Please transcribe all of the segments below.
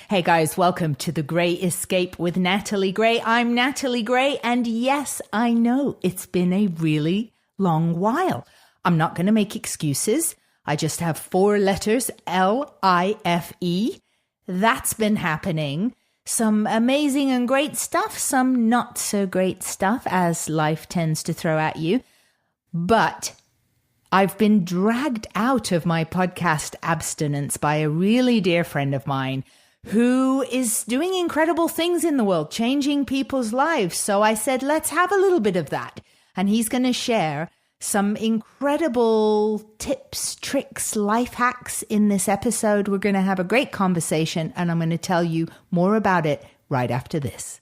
Hey guys, welcome to The Grey Escape with Natalie Gray. I'm Natalie Gray, and yes, I know it's been a really long while. I'm not going to make excuses. I just have 4 letters, L-I-F-E. That's been happening. Some amazing and great stuff, some not so great stuff, as life tends to throw at you. But I've been dragged out of my podcast abstinence by a really dear friend of mine who is doing incredible things in the world, changing people's lives. So I said, let's have a little bit of that. And he's going to share some incredible tips, tricks, life hacks in this episode. We're going to have a great conversation, and I'm going to tell you more about it right after this.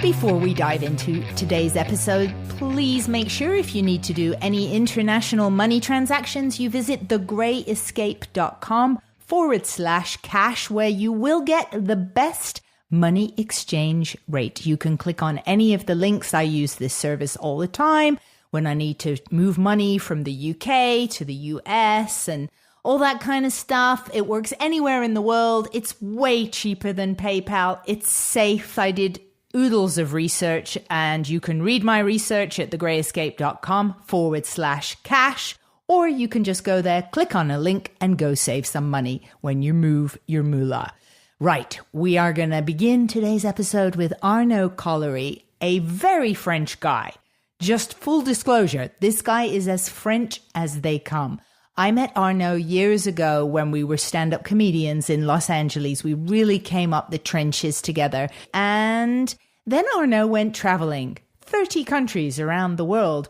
Before we dive into today's episode, please make sure if you need to do any international money transactions, you visit thegreyescape.com/cash, where you will get the best money exchange rate. You can click on any of the links. I use this service all the time when I need to move money from the UK to the US and all that kind of stuff. It works anywhere in the world. It's way cheaper than PayPal. It's safe. I did oodles of research, and you can read my research at thegreyescape.com/cash, or you can just go there, click on a link, and go save some money when you move your moolah. Right, we are going to begin today's episode with Arnaud Collery, a very French guy. Just full disclosure, this guy is as French as they come. I met Arnaud years ago when we were stand-up comedians in Los Angeles. We really came up the trenches together. And then Arnaud went traveling 30 countries around the world.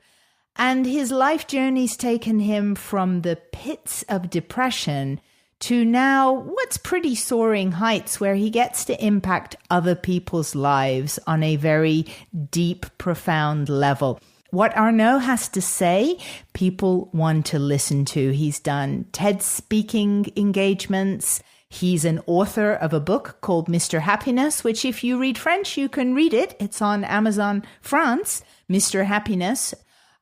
And his life journey's taken him from the pits of depression to now what's pretty soaring heights, where he gets to impact other people's lives on a very deep, profound level. What Arnaud has to say, people want to listen to. He's done TED speaking engagements. He's an author of a book called Mr. Happiness, which if you read French, you can read it. It's on Amazon France, Mr. Happiness.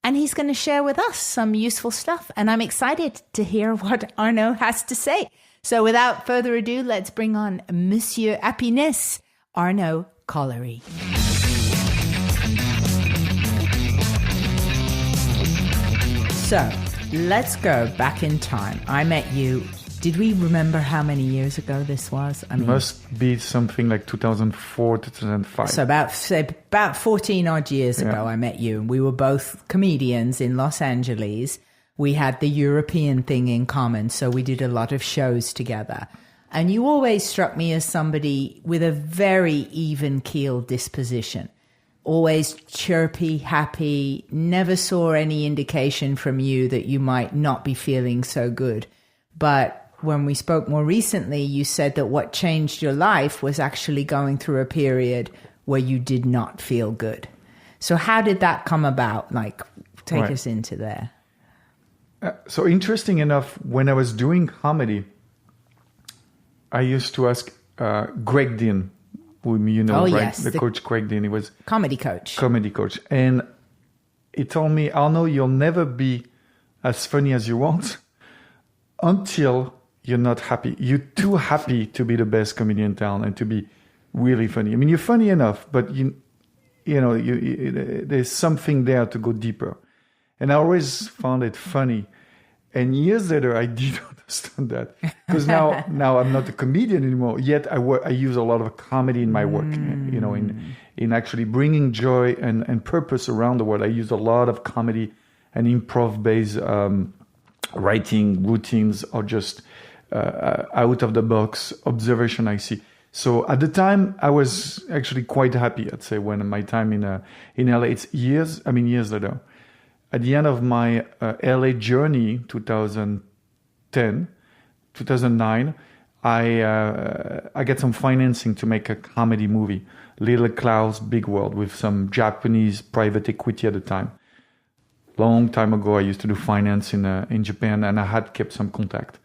And he's going to share with us some useful stuff. And I'm excited to hear what Arnaud has to say. So without further ado, let's bring on Monsieur Happiness, Arnaud Collery. So let's go back in time. I met you. Did we remember how many years ago this was? I mean, must be something like 2004, 2005. So about 14 odd years ago, I met you. And we were both comedians in Los Angeles. We had the European thing in common. So we did a lot of shows together. And you always struck me as somebody with a very even-keeled disposition. Always chirpy, happy, never saw any indication from you that you might not be feeling so good. But when we spoke more recently, you said that what changed your life was actually going through a period where you did not feel good. So how did that come about? Like, take us into there. So interesting enough, when I was doing comedy, I used to ask Greg Dean, whom you know, right? Yes, the coach Greg Dean. He was comedy coach. And he told me, Arnaud, you'll never be as funny as you want until you're not happy. You're too happy to be the best comedian in town and to be really funny. I mean, you're funny enough, but there's something there to go deeper. And I always found it funny. And years later, I did understand that, because now I'm not a comedian anymore. Yet I use a lot of comedy in my work. In actually bringing joy and purpose around the world. I use a lot of comedy and improv-based writing routines, or just out of the box observation I see. So at the time, I was actually quite happy. I'd say when my time in LA, it's years later. At the end of my LA journey, 2010, 2009, I get some financing to make a comedy movie, Little Clouds, Big World, with some Japanese private equity at the time. Long time ago, I used to do finance in Japan, and I had kept some contact.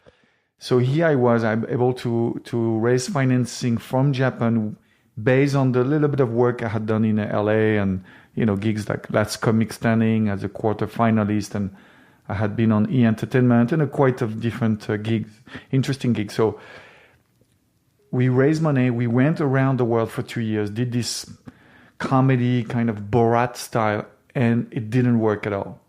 So here I'm able to raise financing from Japan based on the little bit of work I had done in LA and, gigs like Last Comic Standing as a quarter finalist. And I had been on E! Entertainment and quite of different gigs, interesting gigs. So we raised money. We went around the world for 2 years, did this comedy kind of Borat style, and it didn't work at all.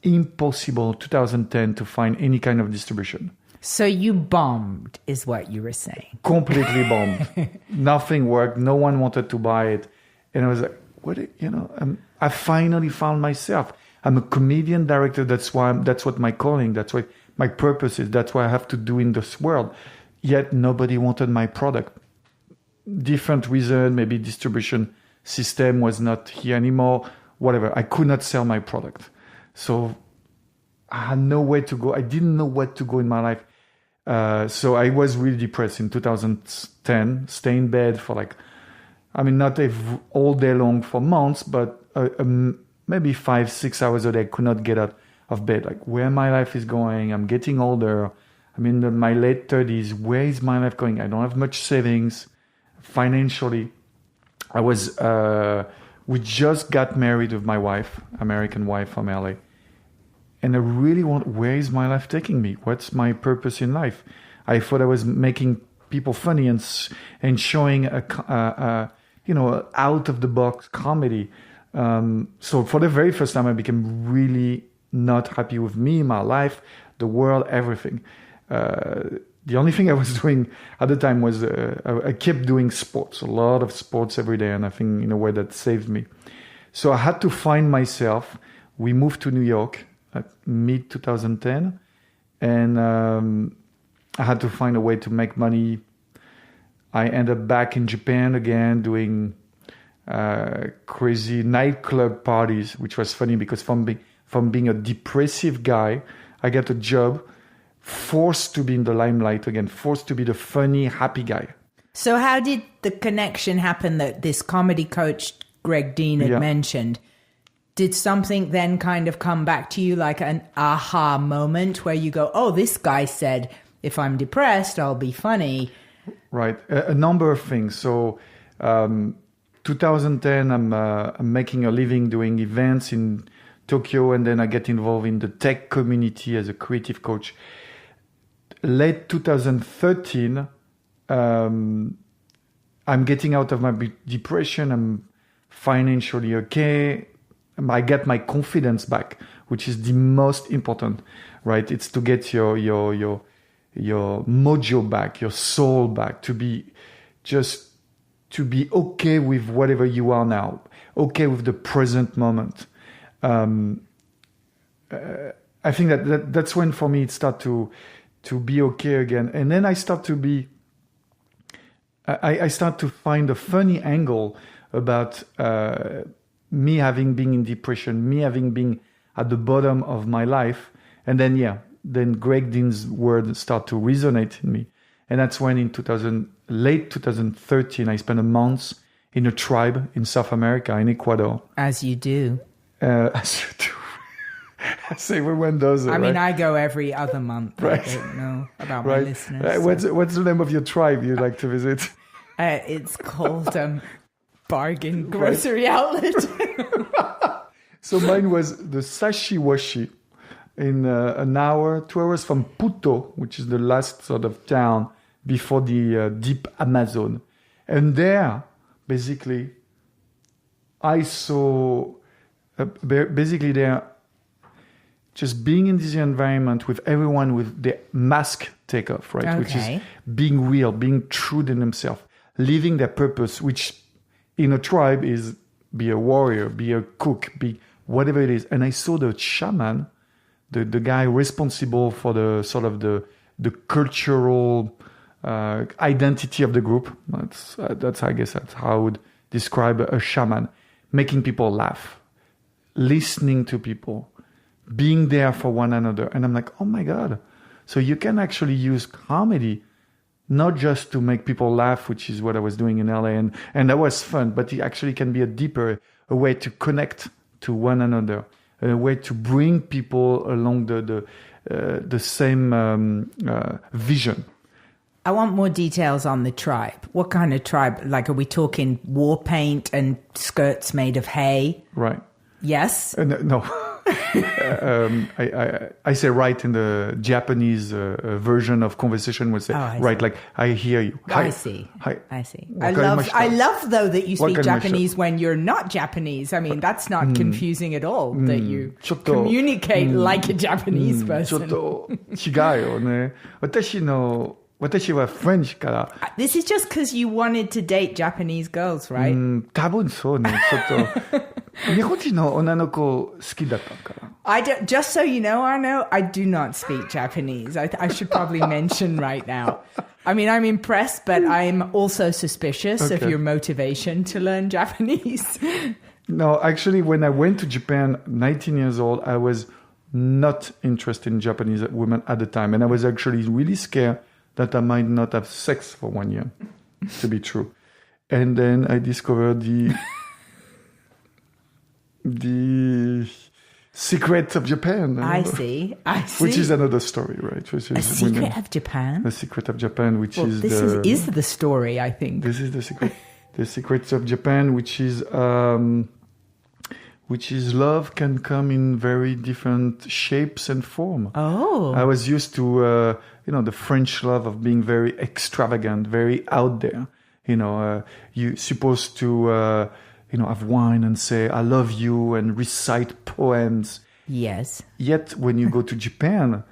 Impossible 2010 to find any kind of distribution. So you bombed, is what you were saying. Completely bombed. Nothing worked. No one wanted to buy it. And I was like, I finally found myself. I'm a comedian director. That's what my calling, that's what my purpose is. That's what I have to do in this world. Yet nobody wanted my product. Different reason, maybe distribution system was not here anymore, whatever. I could not sell my product. So I had nowhere to go. I didn't know what to go in my life. So I was really depressed in 2010, stay in bed for not all day long for months, but maybe 5-6 hours a day. I could not get out of bed. Where my life is going, I'm getting older. I'm in my late 30s. Where is my life going? I don't have much savings financially. I was, we just got married with my wife, American wife from LA. And I really where is my life taking me? What's my purpose in life? I thought I was making people funny and showing out of the box comedy. So for the very first time, I became really not happy with me, my life, the world, everything. The only thing I was doing at the time was I kept doing sports, a lot of sports every day, and I think in a way that saved me. So I had to find myself. We moved to New York at mid-2010, and I had to find a way to make money. I ended up back in Japan again doing crazy nightclub parties, which was funny because from being a depressive guy, I got a job, forced to be in the limelight again, forced to be the funny, happy guy. So how did the connection happen that this comedy coach Greg Dean had mentioned? Did something then kind of come back to you like an aha moment where you go, oh, this guy said, if I'm depressed, I'll be funny? Right. A number of things. So 2010, I'm making a living doing events in Tokyo, and then I get involved in the tech community as a creative coach. Late 2013, I'm getting out of my depression. I'm financially okay. I get my confidence back, which is the most important, right? It's to get your mojo back, your soul back, to be okay with whatever you are now, okay with the present moment. I think that's when for me it started to be okay again. And then I start to find a funny angle about me having been in depression, me having been at the bottom of my life. And then Greg Dean's words start to resonate in me. And that's when in late 2013, I spent a month in a tribe in South America, in Ecuador. As you do. As you do. As everyone does it, I mean, right? I go every other month. Right. I don't know about my listeners. What's the name of your tribe you'd like to visit? It's called Bargain Grocery Outlet. So mine was the Sashiwashi in 2 hours from Puto, which is the last sort of town before the deep Amazon. And there, basically, I saw, there, just being in this environment with everyone with the mask take off, right? Okay. Which is being real, being true to themselves, living their purpose, which in a tribe is be a warrior, be a cook, be whatever it is. And I saw the shaman, the guy responsible for the sort of the cultural identity of the group. That's I guess that's how I would describe a shaman, making people laugh, listening to people, being there for one another. And I'm like, oh my God. So you can actually use comedy not just to make people laugh, which is what I was doing in LA, and that was fun, but it actually can be a way to connect to one another, a way to bring people along the same vision. I want more details on the tribe. What kind of tribe? Like, are we talking war paint and skirts made of hay? Right. Yes? No. I say right in the Japanese version of conversation. We say right, like I hear you. I see. I see. I Wakarimashita. love though that you speak Wakarimashita. Japanese when you're not Japanese. I mean, that's not confusing at all. That you communicate like a Japanese person. ちょっと違うよね。私は French から。This is just because you wanted to date Japanese girls, right? 多分そうね。ちょっと日本人の女の子好きだったから。Just so you know, Arnaud, I do not speak Japanese. I should probably mention right now. I mean, I'm impressed, but I'm also suspicious of your motivation to learn Japanese. No, actually, when I went to Japan, 19 years old, I was not interested in Japanese women at the time. And I was actually really scared that I might not have sex for 1 year, to be true. And then I discovered the secret of Japan. I see. Which is another story, right? Which is secret of Japan? The secret of Japan, which is this is the story, I think. This is the secret. The secret of Japan, which is love can come in very different shapes and form. Oh. I was used to, the French love of being very extravagant, very out there. You're supposed to, have wine and say, I love you and recite poems. Yes. Yet when you go to Japan,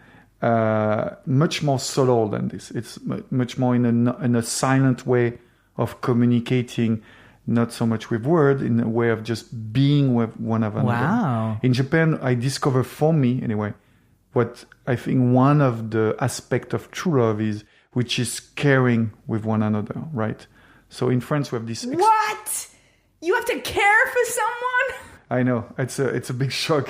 much more subtle than this. It's much more in a silent way of communicating, not so much with words, in a way of just being with one another. Wow. In Japan, I discovered for me, anyway, what I think one of the aspects of true love is, which is caring with one another, right? So in France, we have this... What? You have to care for someone? I know. It's a big shock,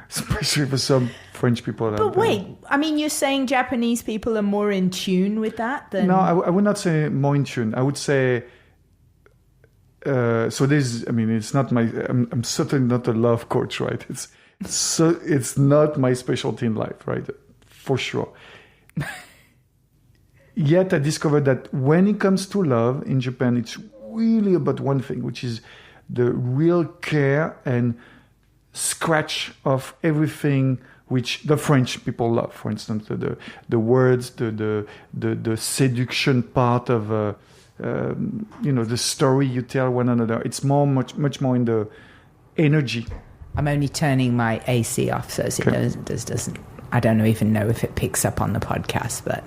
especially for some French people. But wait, I mean, you're saying Japanese people are more in tune with that than... No, I would not say more in tune. I would say... it's not my... I'm certainly not a love coach, right? It's not my specialty in life, right? For sure. Yet I discovered that when it comes to love in Japan, it's really about one thing, which is the real care and scratch of everything which the French people love. For instance, the words, the seduction part of the story you tell one another. It's much more in the energy. I'm only turning my AC off, so it doesn't. I don't even know if it picks up on the podcast, but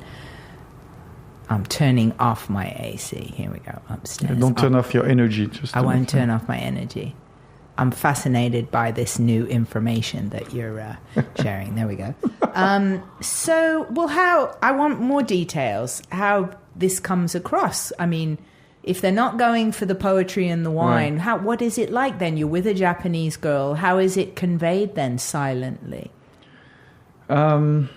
I'm turning off my AC. Here we go, upstairs. Don't turn off your energy. I won't turn off my energy. I'm fascinated by this new information that you're sharing. There we go. How I want more details. How this comes across. I mean, if they're not going for the poetry and the wine, right. What is it like then? You're with a Japanese girl. How is it conveyed then silently?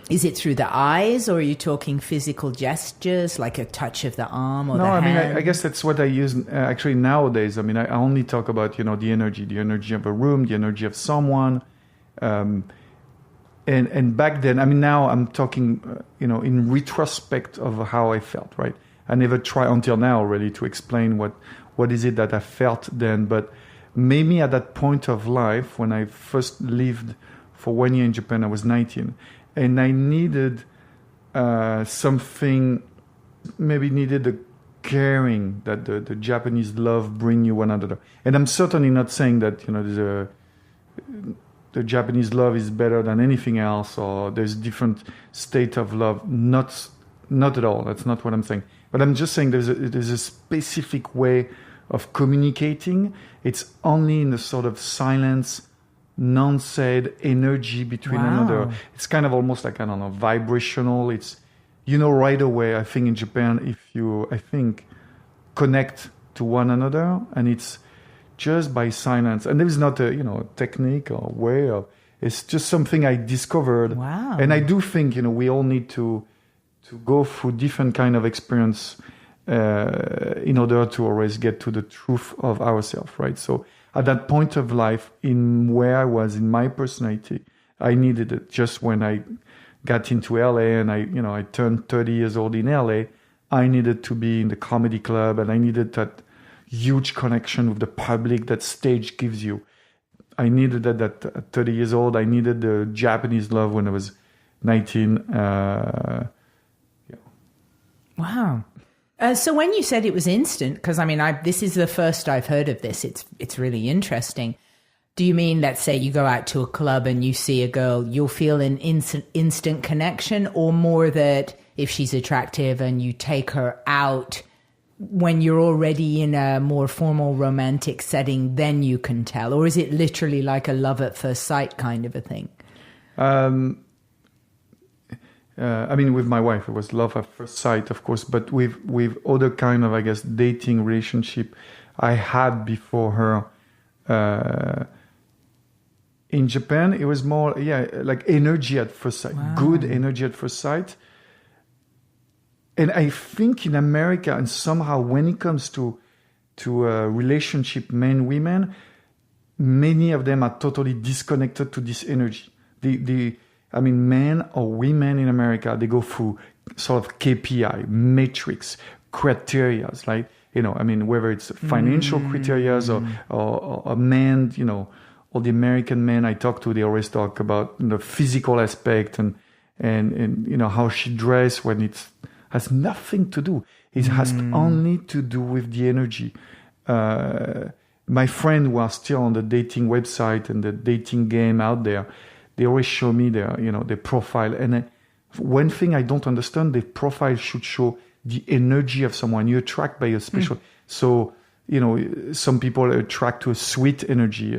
Is it through the eyes, or are you talking physical gestures, like a touch of the arm or the hand? No, I mean, I guess that's what I use actually nowadays. I mean, I only talk about, the energy of a room, the energy of someone. And back then, I mean, now I'm talking, in retrospect of how I felt, right? I never try until now really to explain what is it that I felt then. But maybe at that point of life, when I first lived for 1 year in Japan, I was 19, and I needed something, maybe needed the caring that the Japanese love bring you one another. And I'm certainly not saying that, the Japanese love is better than anything else, or there's different state of love. Not at all. That's not what I'm saying. But I'm just saying there's a specific way of communicating. It's only in a sort of silence, non-said energy between another. It's kind of almost like, I don't know, vibrational. It's, right away, I think in Japan, if you, connect to one another, and it's just by silence. And there is not a, technique or way of, it's just something I discovered. Wow. And I do think, we all need to go through different kind of experience in order to always get to the truth of ourselves, right? So at that point of life, in where I was in my personality, I needed it just when I got into LA and I turned 30 years old in LA, I needed to be in the comedy club and I needed that huge connection with the public that stage gives you. I needed that at 30 years old. I needed the Japanese love when I was 19. Wow. So when you said it was instant, because this is the first I've heard of this. It's really interesting. Do you mean, let's say you go out to a club and you see a girl, you'll feel an instant connection, or more that if she's attractive and you take her out when you're already in a more formal romantic setting, then you can tell? Or is it literally like a love at first sight kind of a thing? With my wife, it was love at first sight, of course, but with other kind of, I guess, dating relationship I had before her. In Japan, it was more, like energy at first sight, good energy at first sight. And I think in America, and somehow when it comes to relationship, men, women, many of them are totally disconnected to this energy. Men or women in America, they go through sort of KPI, metrics, criteria, like, whether it's financial criteria or men, all the American men I talk to, they always talk about the physical aspect and how she dress when it has nothing to do. It has only to do with the energy. My friend who are still on the dating website and the dating game out there, they always show me their profile. And one thing I don't understand, the profile should show the energy of someone. You attract by a special. So, some people are attracted to a sweet energy.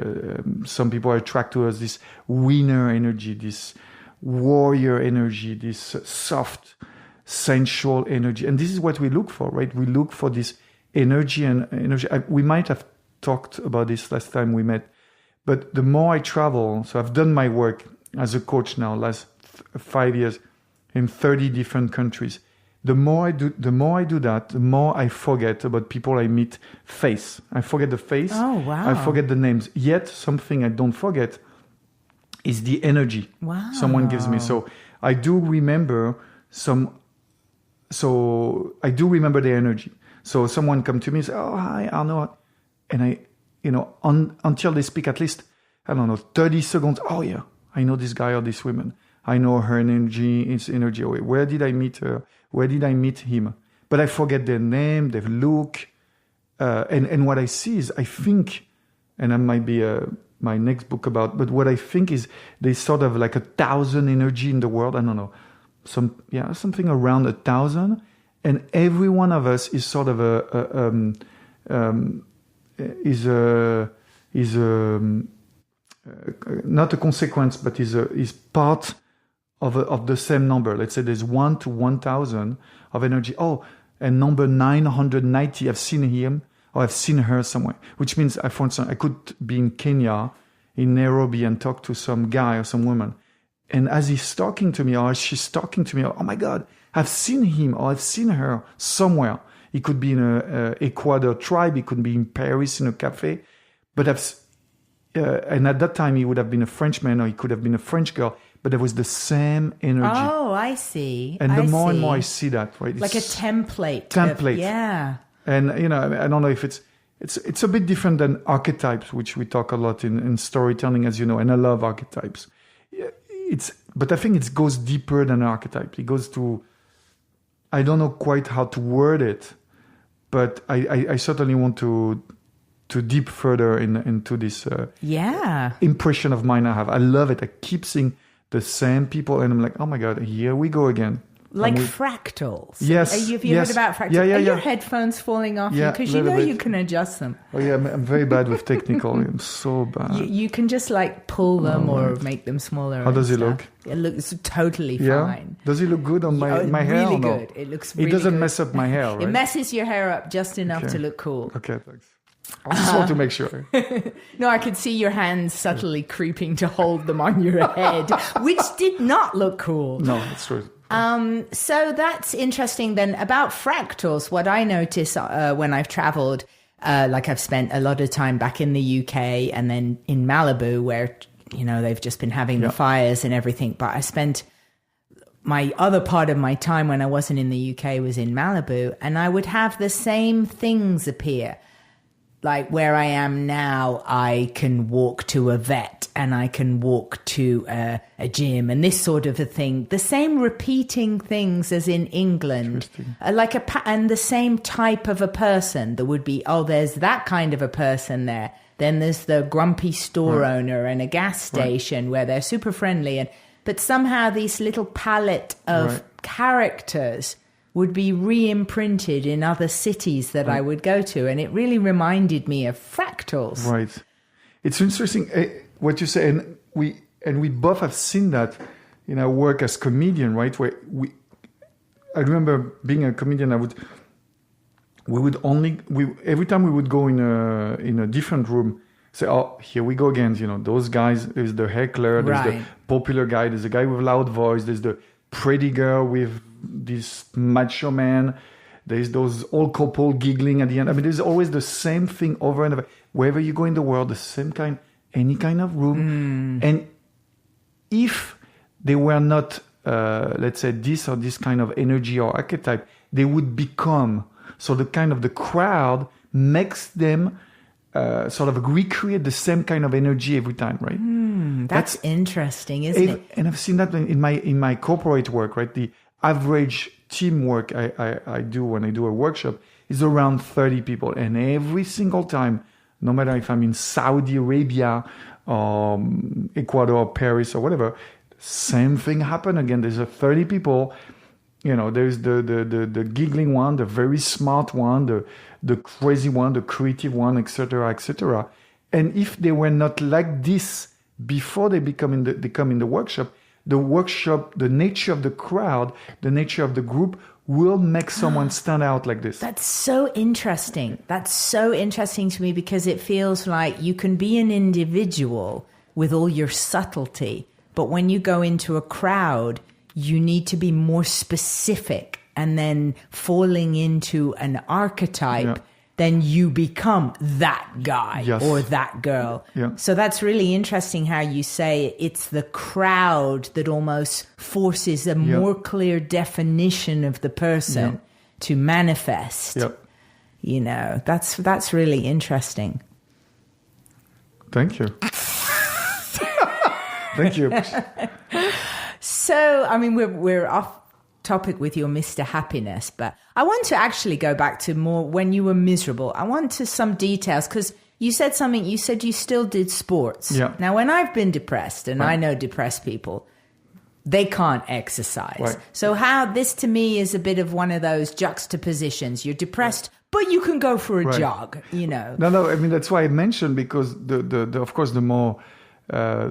Some people are attracted to this winner energy, this warrior energy, this soft, sensual energy. And this is what we look for, right? We look for this energy and energy. We might have talked about this last time we met. But the more I travel, so I've done my work as a coach now, last 5 years in 30 different countries. The more I do that, the more I forget about people I meet face. I forget the face. Oh, wow. I forget the names. Yet something I don't forget is the energy someone gives me. So I do remember I do remember the energy. So someone come to me and say, "Oh, hi, Arnaud." And I, until they speak at least, 30 seconds. Oh yeah, I know this guy or this woman. I know her energy, its energy. Where did I meet her? Where did I meet him? But I forget their name, their look. And what I see is, I think, and that might be my next book about, but what I think is there's sort of like 1,000 energy in the world. I don't know. Something around 1,000. And every one of us is sort of not a consequence, but is part of the same number. Let's say there's 1 to 1,000 of energy. Oh, and number 990, I've seen him or I've seen her somewhere. Which means, for instance, I could be in Kenya, in Nairobi, and talk to some guy or some woman. And as he's talking to me or as she's talking to me, oh my God, I've seen him or I've seen her somewhere. He could be in a Ecuador tribe. He could be in Paris in a cafe. But and at that time, he would have been a Frenchman or he could have been a French girl. But there was the same energy. Oh, I see. And the more and more I see that, right? Like a template. Yeah. And, I don't know if it's a bit different than archetypes, which we talk a lot in storytelling, as you know, and I love archetypes. But I think it goes deeper than an archetype. It goes to, I don't know quite how to word it, but I certainly want to deep further into this impression of mine I have. I love it. I keep seeing the same people, and I'm like, oh my God, here we go again. Like fractals. Yes. Have you heard about fractals? Yeah. Are your headphones falling off? Because you can adjust them. Oh yeah, I'm very bad with technical. I'm so bad. You can just pull them or make them smaller. How does it look? It looks totally fine. Does it look good on my hair? Really or no? good. It looks really good. It doesn't mess up my hair, right? It messes your hair up just enough to look cool. Okay, thanks. I just want to make sure. No, I could see your hands subtly creeping to hold them on your head, which did not look cool. No, that's true. So that's interesting then. About fractals, what I notice when I've traveled, I've spent a lot of time back in the UK and then in Malibu where, they've just been having the fires and everything. But I spent my other part of my time when I wasn't in the UK was in Malibu, and I would have the same things appear. Like where I am now, I can walk to a vet and I can walk to a gym and this sort of a thing. The same repeating things as in England. And the same type of a person. There would be, there's that kind of a person there. Then there's the grumpy store owner and a gas station where they're super friendly. But somehow these little palette of characters would be re-imprinted in other cities that I would go to. And it really reminded me of Fractals. Right. It's interesting what you say. And we both have seen that in our work as comedian, right? I remember being a comedian, every time we would go in a different room, say, oh, here we go again. You know, those guys, there's the heckler, there's the popular guy, there's the guy with a loud voice, there's the pretty girl with this macho man, there's those old couple giggling at the end. I mean, there's always the same thing over and over. Wherever you go in the world, the same kind, any kind of room. And if they were not, let's say, this or this kind of energy or archetype, they would become. So the kind of the crowd makes them sort of recreate the same kind of energy every time, right? That's interesting, isn't it? And I've seen that in my corporate work, right? The average teamwork I do when I do a workshop is around 30 people. And every single time, no matter if I'm in Saudi Arabia, Ecuador, Paris, or whatever, same thing happen again. There's 30 people. You know, there's the giggling one, the very smart one, the crazy one, the creative one, etc., etc. And if they were not like this before they come in the workshop, the nature of the crowd, the nature of the group will make someone stand out like this. That's so interesting. That's so interesting to me because it feels like you can be an individual with all your subtlety, but when you go into a crowd, you need to be more specific, and then falling into an archetype, then you become that guy or that girl. Yeah. So that's really interesting how you say it's the crowd that almost forces a more clear definition of the person to manifest. Yeah. You know, that's really interesting. Thank you. Thank you. So, I mean, we're off topic with your Mr. Happiness, but I want to actually go back to more when you were miserable. I want to some details because you said something. You said you still did sports. Yeah. Now, when I've been depressed, and I know depressed people, they can't exercise. Right. So how this to me is a bit of one of those juxtapositions. You're depressed, but you can go for a jog, you know. No, I mean, that's why I mentioned, because of course, the more I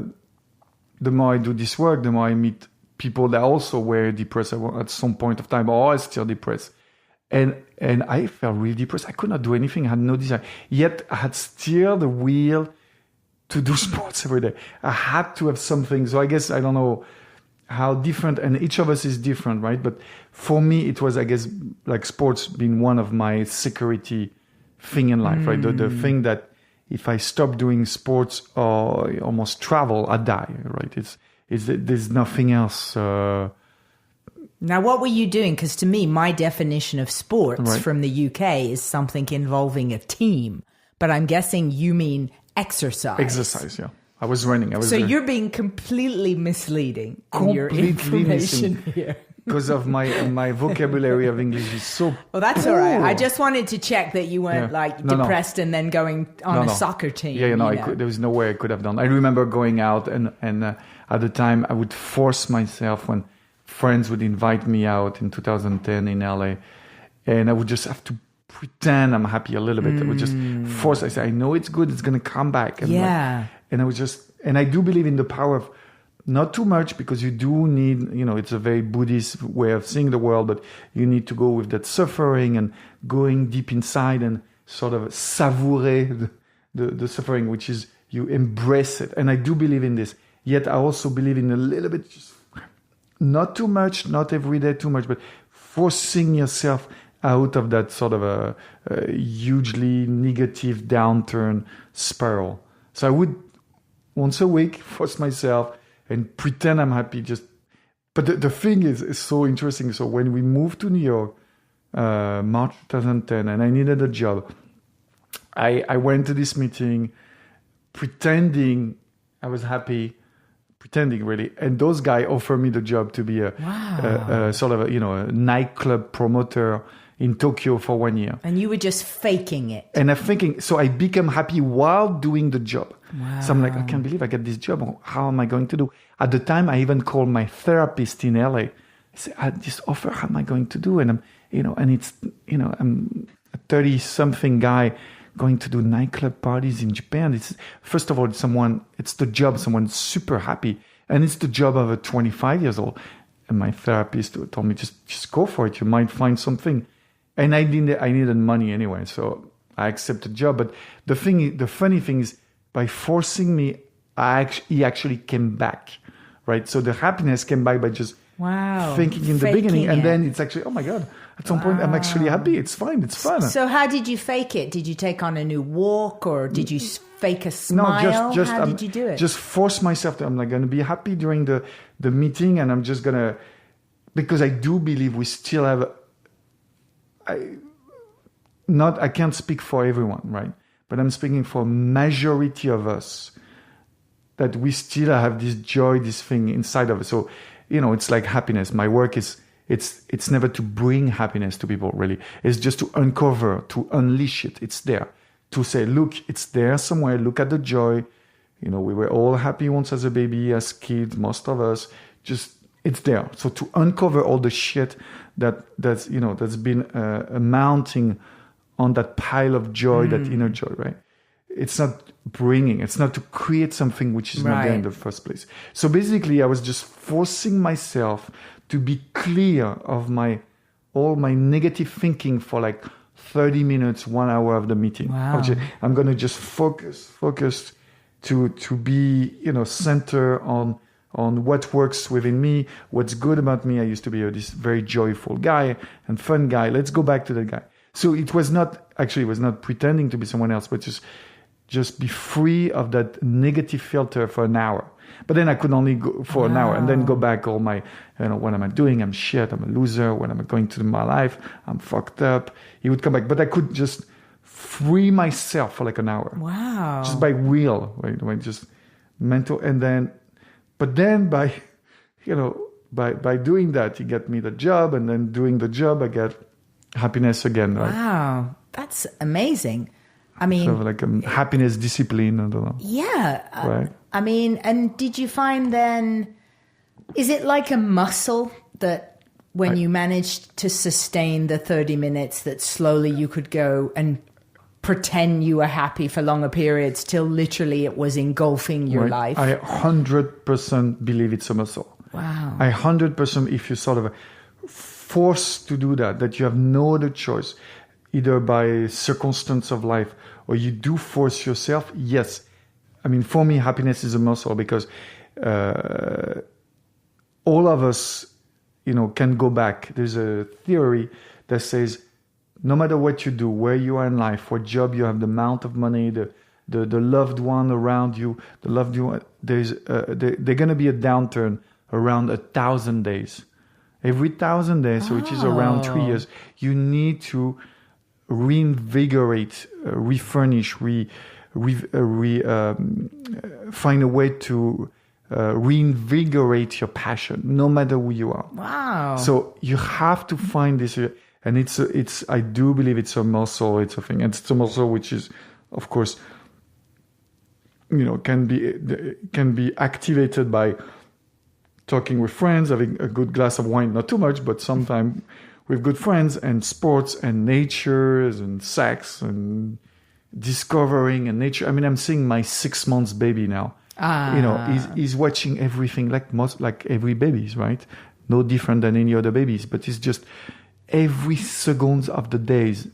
do this work, the more I meet people that also were depressed at some point of time, or are still depressed. And I felt really depressed. I could not do anything. I had no desire. Yet I had still the will to do sports every day. I had to have something. So I guess, I don't know how different, and each of us is different, right? But for me, it was, I guess, like sports being one of my security thing in life, right? The thing that if I stop doing sports or almost travel, I die, right? There's nothing else. Now, what were you doing? Because to me, my definition of sports from the UK is something involving a team. But I'm guessing you mean exercise. Exercise, yeah. I was running. So you're being completely misleading in your information here. Because of my vocabulary of English is so Well, that's all right. I just wanted to check that you weren't depressed and then going on a soccer team. Yeah, there was no way I could have done. I remember going out and at the time I would force myself when friends would invite me out in 2010 in LA, and I would just have to pretend I'm happy a little bit. I would just force. I say, I know it's good. It's going to come back. And and I would just, and I do believe in the power of not too much, because you do need, it's a very Buddhist way of seeing the world, but you need to go with that suffering and going deep inside and sort of savourer the suffering, which is you embrace it. And I do believe in this. Yet I also believe in a little bit, just not too much, not every day too much, but forcing yourself out of that sort of a hugely negative downturn spiral. So I would once a week force myself and pretend I'm happy, just But the thing is so interesting. So when we moved to New York, March 2010, and I needed a job, I went to this meeting pretending I was happy, pretending really. And those guys offered me the job to be a sort of a nightclub promoter in Tokyo for 1 year. And you were just faking it. And I'm thinking, so I became happy while doing the job. Wow. So I'm like, I can't believe I get this job. How am I going to do? At the time, I even called my therapist in LA. I said, I had this offer, how am I going to do? And I'm a 30-something guy going to do nightclub parties in Japan. It's, first of all, it's the job, someone super happy. And it's the job of a 25 years old. And my therapist told me, just go for it. You might find something. And I needed money anyway, so I accepted the job. But the funny thing is, by forcing me, he actually came back, right? So the happiness came back by just thinking in the beginning, and then it's actually, oh my God, at some point I'm actually happy. It's fine, it's fun. So how did you fake it? Did you take on a new walk, or did you fake a smile? No, how did you do it? Just force myself to. I'm like going to be happy during the meeting, and I'm just gonna, because I do believe we still have. I can't speak for everyone, right? But I'm speaking for a majority of us, that we still have this joy, this thing inside of us. So, it's like happiness. My work it's never to bring happiness to people, really. It's just to uncover, to unleash it. It's there. To say, look, it's there somewhere. Look at the joy. We were all happy once as a baby, as kids, most of us. Just, it's there. So to uncover all the shit that's been mounting on that pile of joy, that inner joy, right? It's not to create something which is not there in the first place. So basically, I was just forcing myself to be clear of all my negative thinking for like 30 minutes, 1 hour of the meeting. Wow. I'm going to just focus to be, center on what works within me, what's good about me. I used to be this very joyful guy and fun guy. Let's go back to that guy. So it was not pretending to be someone else, but just be free of that negative filter for an hour. But then I could only go for an hour and then go back all my, what am I doing? I'm shit. I'm a loser. What am I going to do in my life? I'm fucked up. He would come back. But I could just free myself for like an hour. Wow. Just by will, right? Just mental. But then by doing that, he got me the job, and then doing the job, I get happiness again. Right? Wow. That's amazing. I mean, sort of like a happiness discipline. I don't know. Yeah. Right. I mean, and did you find then, is it like a muscle that when you managed to sustain the 30 minutes, that slowly you could go and pretend you were happy for longer periods till literally it was engulfing your life? I 100% believe it's a muscle. Wow. I 100%, if you sort of forced to do that you have no other choice, either by circumstance of life or you do force yourself, yes. I mean, for me, happiness is a muscle, because all of us, can go back. There's a theory that says, no matter what you do, where you are in life, what job you have, the amount of money, the loved one around you, there's going to be a downturn around 1,000 days. Every 1,000 days, so which is around 3 years, you need to reinvigorate, refurnish, find a way to reinvigorate your passion, no matter who you are. Wow. So you have to find this, and it's. I do believe it's a muscle. It's a thing, and it's a muscle which is, of course, can be activated by talking with friends, having a good glass of wine, not too much, but sometime with good friends, and sports and nature and sex and discovering and nature. I mean, I'm seeing my 6 months baby now. He's watching everything like every baby's, right? No different than any other babies, but it's just every second of the days.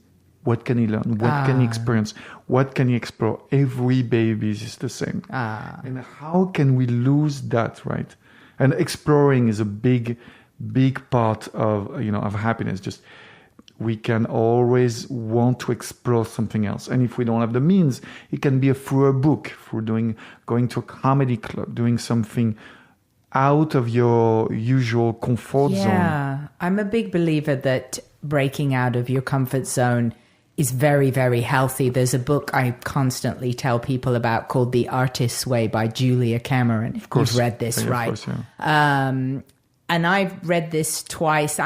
What can he learn? What can he experience? What can he explore? Every baby is the same. And how can we lose that, right? And exploring is a big part of of happiness. Just we can always want to explore something else, and if we don't have the means, it can be through a book, through going to a comedy club, doing something out of your usual comfort zone. Yeah, I'm a big believer that breaking out of your comfort zone is very, very healthy. There's a book I constantly tell people about called The Artist's Way by Julia Cameron. Of course. You've read this, Yeah, right? of course, yeah. And I've read this twice.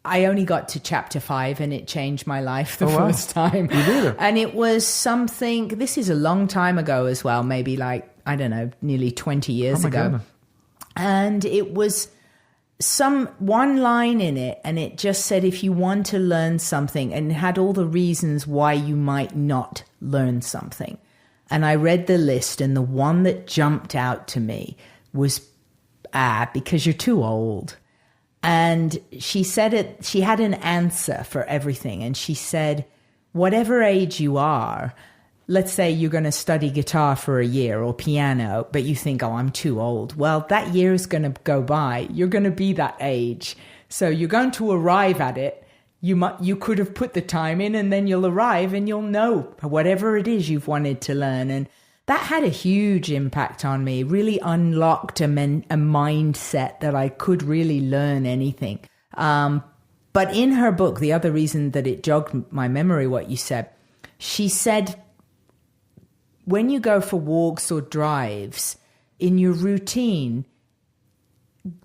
I only got to chapter 5 and it changed my life the first time. You did? And it was something, this is a long time ago as well, maybe like, I don't know, nearly 20 years ago. God. And it was one line in it, and it just said, if you want to learn something, and it had all the reasons why you might not learn something. And I read the list, and the one that jumped out to me was, because you're too old. And she said she had an answer for everything. And she said, whatever age you are, let's say you're going to study guitar for a year or piano, but you think, oh, I'm too old. Well, that year is going to go by. You're going to be that age. So you're going to arrive at it. You could have put the time in, and then you'll arrive and you'll know whatever it is you've wanted to learn. And that had a huge impact on me, really unlocked a mindset that I could really learn anything. But in her book, the other reason that it jogged my memory, what you said, she said, when you go for walks or drives, in your routine,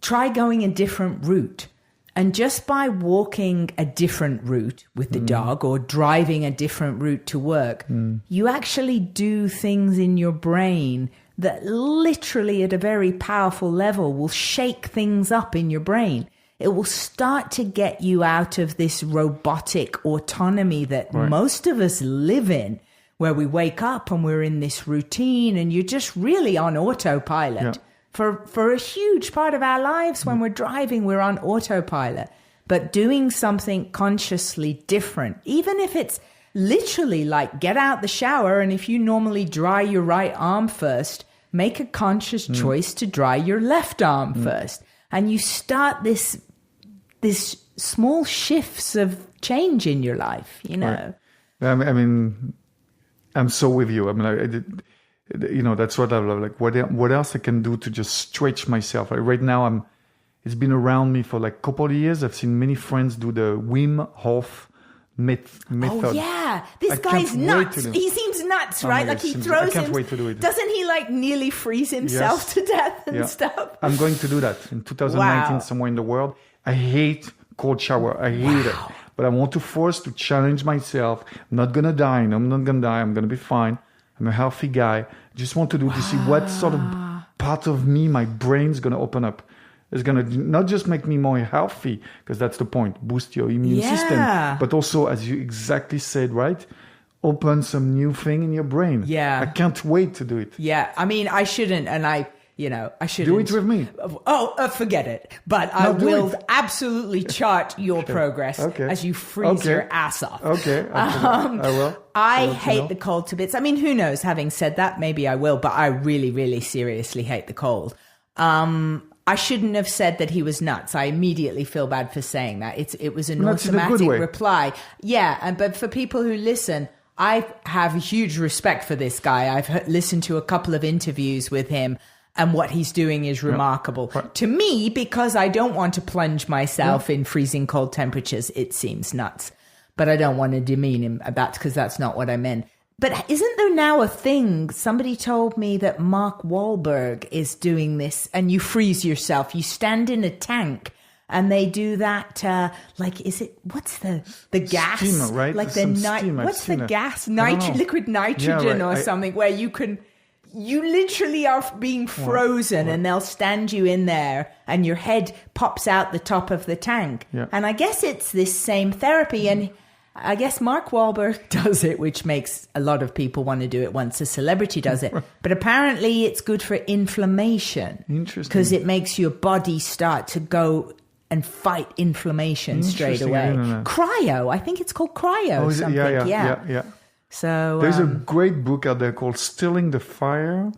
try going a different route. And just by walking a different route with the dog or driving a different route to work, you actually do things in your brain that literally at a very powerful level will shake things up in your brain. It will start to get you out of this robotic autonomy that most of us live in, where we wake up and we're in this routine and you're just really on autopilot. Yeah. For a huge part of our lives, when we're driving, we're on autopilot. But doing something consciously different, even if it's literally like get out the shower, and if you normally dry your right arm first, make a conscious choice to dry your left arm first. And you start this small shifts of change in your life, you know. Right. I mean, I'm so with you. I mean, that's what I love. Like, what else I can do to just stretch myself? Like right now, it's been around me for like a couple of years. I've seen many friends do the Wim Hof method. Oh yeah, this guy's nuts. He seems nuts, right? Like he throws. I can't wait to do it. Doesn't he like nearly freeze himself to death and stuff? I'm going to do that in 2019 somewhere in the world. I hate cold shower. I hate it. But I want to force to challenge myself. I'm not gonna die. No, I'm not gonna die. I'm gonna be fine. I'm a healthy guy. I just want to do to see what sort of part of me my brain's going to open up. It's going to not just make me more healthy, because that's the point, boost your immune system, but also, as you exactly said, right, open some new thing in your brain. Yeah. I can't wait to do it. Yeah. I mean, I shouldn't, and I shouldn't. Do it with me. Forget it. But I will absolutely chart your progress as you freeze your ass off. Okay. I will. I hate the cold to bits. I mean, who knows? Having said that, maybe I will, but I really, really seriously hate the cold. I shouldn't have said that he was nuts. I immediately feel bad for saying that. It was an automatic reply. Yeah, but for people who listen, I have huge respect for this guy. I've listened to a couple of interviews with him, and what he's doing is remarkable. Right. To me, because I don't want to plunge myself in freezing cold temperatures, it seems nuts. But I don't want to demean him about, because that's not what I meant. But isn't there now a thing? Somebody told me that Mark Wahlberg is doing this, and you freeze yourself. You stand in a tank, and they do that. What's the gas? Steam, right? Like what's the gas? Liquid nitrogen or something, where you literally are being frozen, and they'll stand you in there and your head pops out the top of the tank. Yeah. And I guess it's this same therapy. And I guess Mark Wahlberg does it, which makes a lot of people want to do it once a celebrity does it. But apparently it's good for inflammation. Interesting. Because it makes your body start to go and fight inflammation straight away. Cryo. I think it's called cryo. Oh, something. Yeah. So there's a great book out there called Stilling the Fire,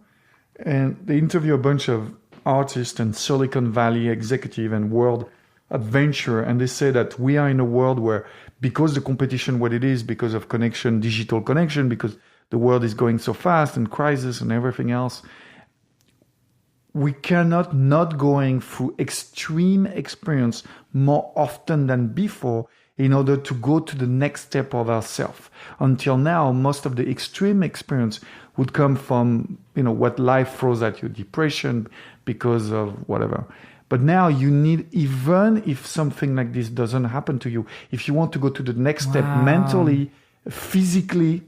and they interview a bunch of artists and Silicon Valley executive and world adventure, and they say that we are in a world where, because the competition what it is, because of connection, digital connection, because the world is going so fast and crisis and everything else, we cannot not going through extreme experience more often than before in order to go to the next step of ourselves. Until now, most of the extreme experience would come from, what life throws at you, depression because of whatever. But now you need, even if something like this doesn't happen to you, if you want to go to the next step mentally, physically,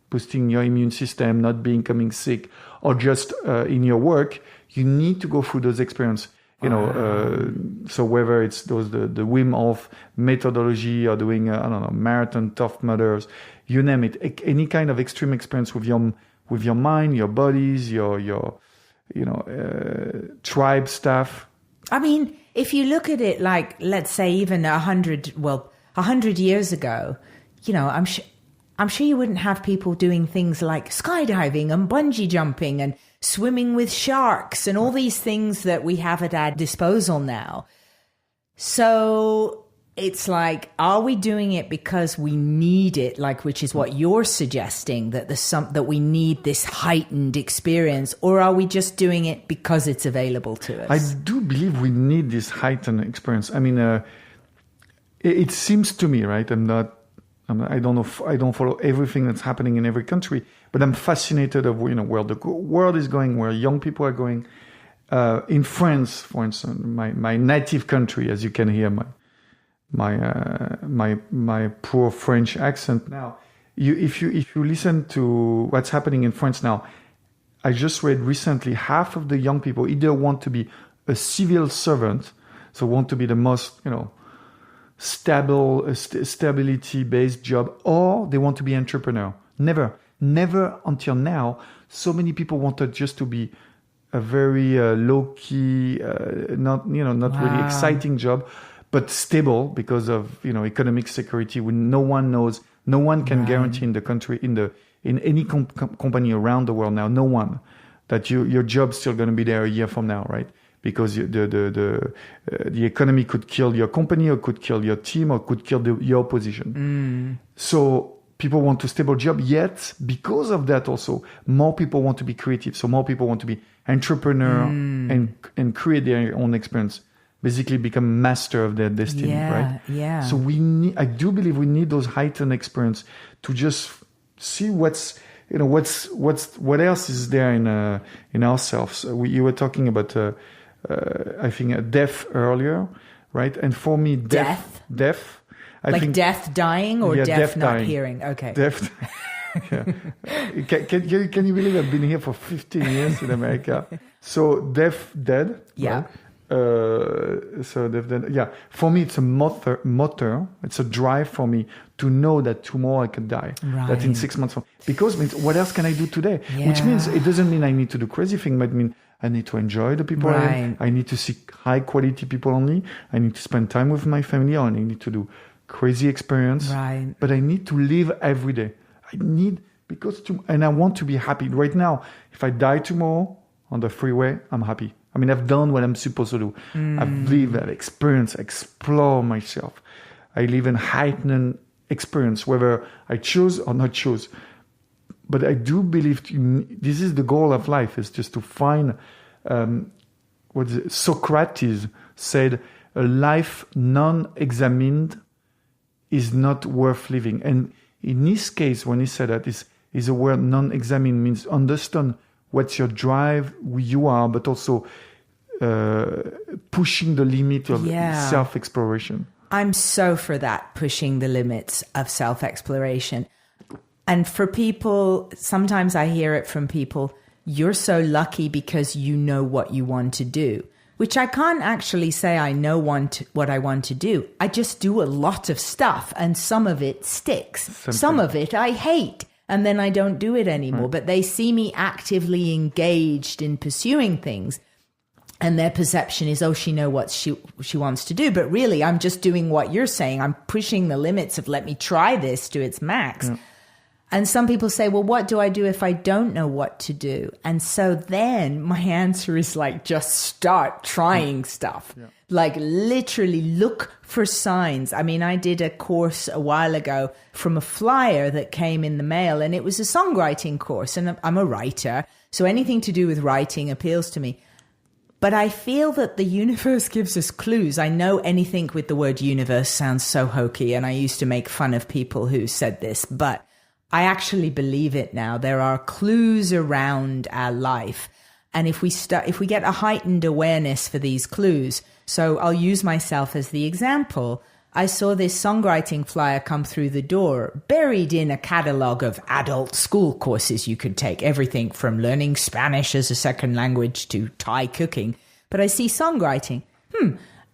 boosting your immune system, not becoming sick, or just in your work, you need to go through those experiences. So whether it's the Wim Hof methodology or doing, marathon, Tough Mudders, you name it, any kind of extreme experience with your mind, your bodies, your tribe stuff. I mean, if you look at it like, let's say even 100 years ago, I'm sure you wouldn't have people doing things like skydiving and bungee jumping and swimming with sharks and all these things that we have at our disposal now. So it's like, are we doing it because we need it, which is what you're suggesting, that we need this heightened experience, or are we just doing it because it's available to us? I do believe we need this heightened experience. I mean, it seems to me, right? I don't follow everything that's happening in every country, but I'm fascinated of where the world is going, where young people are going. In France, for instance, my native country, as you can hear my poor French accent now. If you listen to what's happening in France now, I just read recently half of the young people either want to be a civil servant, so want to be the most stability-based job, or they want to be entrepreneur. Never until now, so many people wanted just to be a very low-key, not really exciting job, but stable because of economic security. When no one knows, no one can guarantee in the country, in any company around the world now, no one that your job's still going to be there a year from now, right? Because the economy could kill your company, or could kill your team, or could kill your position. So people want a stable job, yet because of that also, more people want to be creative. So more people want to be entrepreneur and create their own experience, basically become master of their destiny, right? Yeah. So I do believe we need those heightened experience to just see what else is there in ourselves. You were talking about I think death earlier, right? And for me, death. I think death dying or deaf not dying. Hearing. Okay. Deaf. Yeah. Can you believe I've been here for 15 years in America? So deaf, dead. Yeah. Right? So deaf, dead. Yeah. For me, it's a motor. It's a drive for me to know that tomorrow I could die. Right. That in 6 months. Because it means what else can I do today? Yeah. Which means it doesn't mean I need to do crazy things, but it means I need to enjoy the people I need to see high quality people only. I need to spend time with my family, or I need to do crazy experience. Right. But I need to live every day. And I want to be happy. Right now, if I die tomorrow on the freeway, I'm happy. I mean, I've done what I'm supposed to do. I've lived, I've experienced, explore myself. I live in heightened experience, whether I choose or not choose. But I do believe this is the goal of life, is just to find Socrates said, a life non-examined is not worth living. And in his case, when he said that, is a word non-examined, means understand what's your drive, who you are, but also pushing the limit of self-exploration. I'm so for that, pushing the limits of self-exploration. And for people, sometimes I hear it from people, you're so lucky because you know what you want to do, which I can't actually say I know what I want to do. I just do a lot of stuff, and some of it sticks. Some of it I hate, and then I don't do it anymore. Right. But they see me actively engaged in pursuing things, and their perception is, oh, she knows what she wants to do. But really, I'm just doing what you're saying. I'm pushing the limits of let me try this to its max. Yeah. And some people say, well, what do I do if I don't know what to do? And so then my answer is just start trying stuff. Yeah. Literally look for signs. I mean, I did a course a while ago from a flyer that came in the mail, and it was a songwriting course. And I'm a writer, so anything to do with writing appeals to me. But I feel that the universe gives us clues. I know anything with the word universe sounds so hokey, and I used to make fun of people who said this, but I actually believe it now. There are clues around our life. And if we get a heightened awareness for these clues, so I'll use myself as the example. I saw this songwriting flyer come through the door, buried in a catalog of adult school courses you could take, everything from learning Spanish as a second language to Thai cooking. But I see songwriting.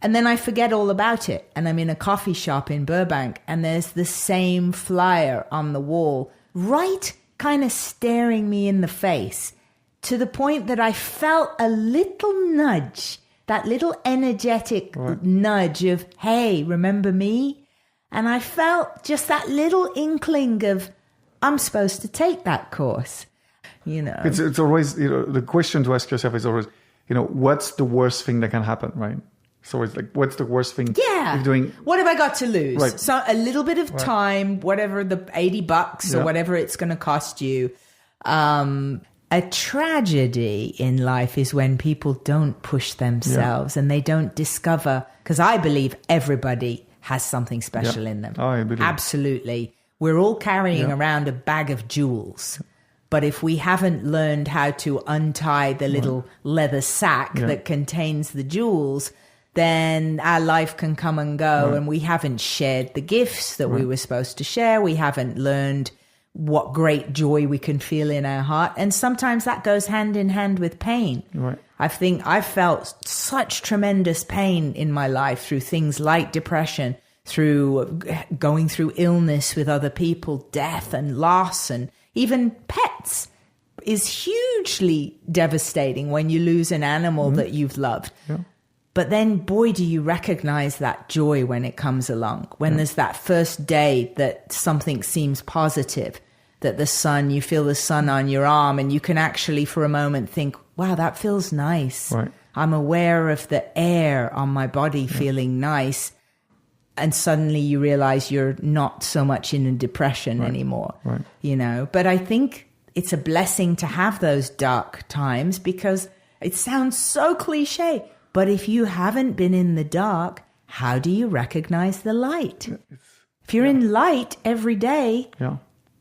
And then I forget all about it. And I'm in a coffee shop in Burbank, and there's the same flyer on the wall, right kind of staring me in the face, to the point that I felt a little nudge, that little energetic nudge of, hey, remember me? And I felt just that little inkling of, I'm supposed to take that course, you know. It's always, you know, the question to ask yourself is always, you know, what's the worst thing that can happen, right? So it's like, what's the worst thing you're doing? What have I got to lose? Right. So a little bit of time, whatever the $80 or whatever it's going to cost you. A tragedy in life is when people don't push themselves and they don't discover, because I believe everybody has something special in them. Oh, I believe. Absolutely. We're all carrying around a bag of jewels. But if we haven't learned how to untie the little leather sack that contains the jewels, then our life can come and go, and we haven't shared the gifts that we were supposed to share. We haven't learned what great joy we can feel in our heart. And sometimes that goes hand in hand with pain. Right. I think I've felt such tremendous pain in my life through things like depression, through going through illness with other people, death and loss, and even pets is hugely devastating when you lose an animal that you've loved. Yeah. But then, boy, do you recognize that joy when it comes along, when there's that first day that something seems positive, that you feel the sun on your arm, and you can actually for a moment think, wow, that feels nice. Right. I'm aware of the air on my body feeling nice. And suddenly you realize you're not so much in a depression anymore, you know. But I think it's a blessing to have those dark times, because it sounds so cliche. But if you haven't been in the dark, how do you recognize the light? If you're in light every day,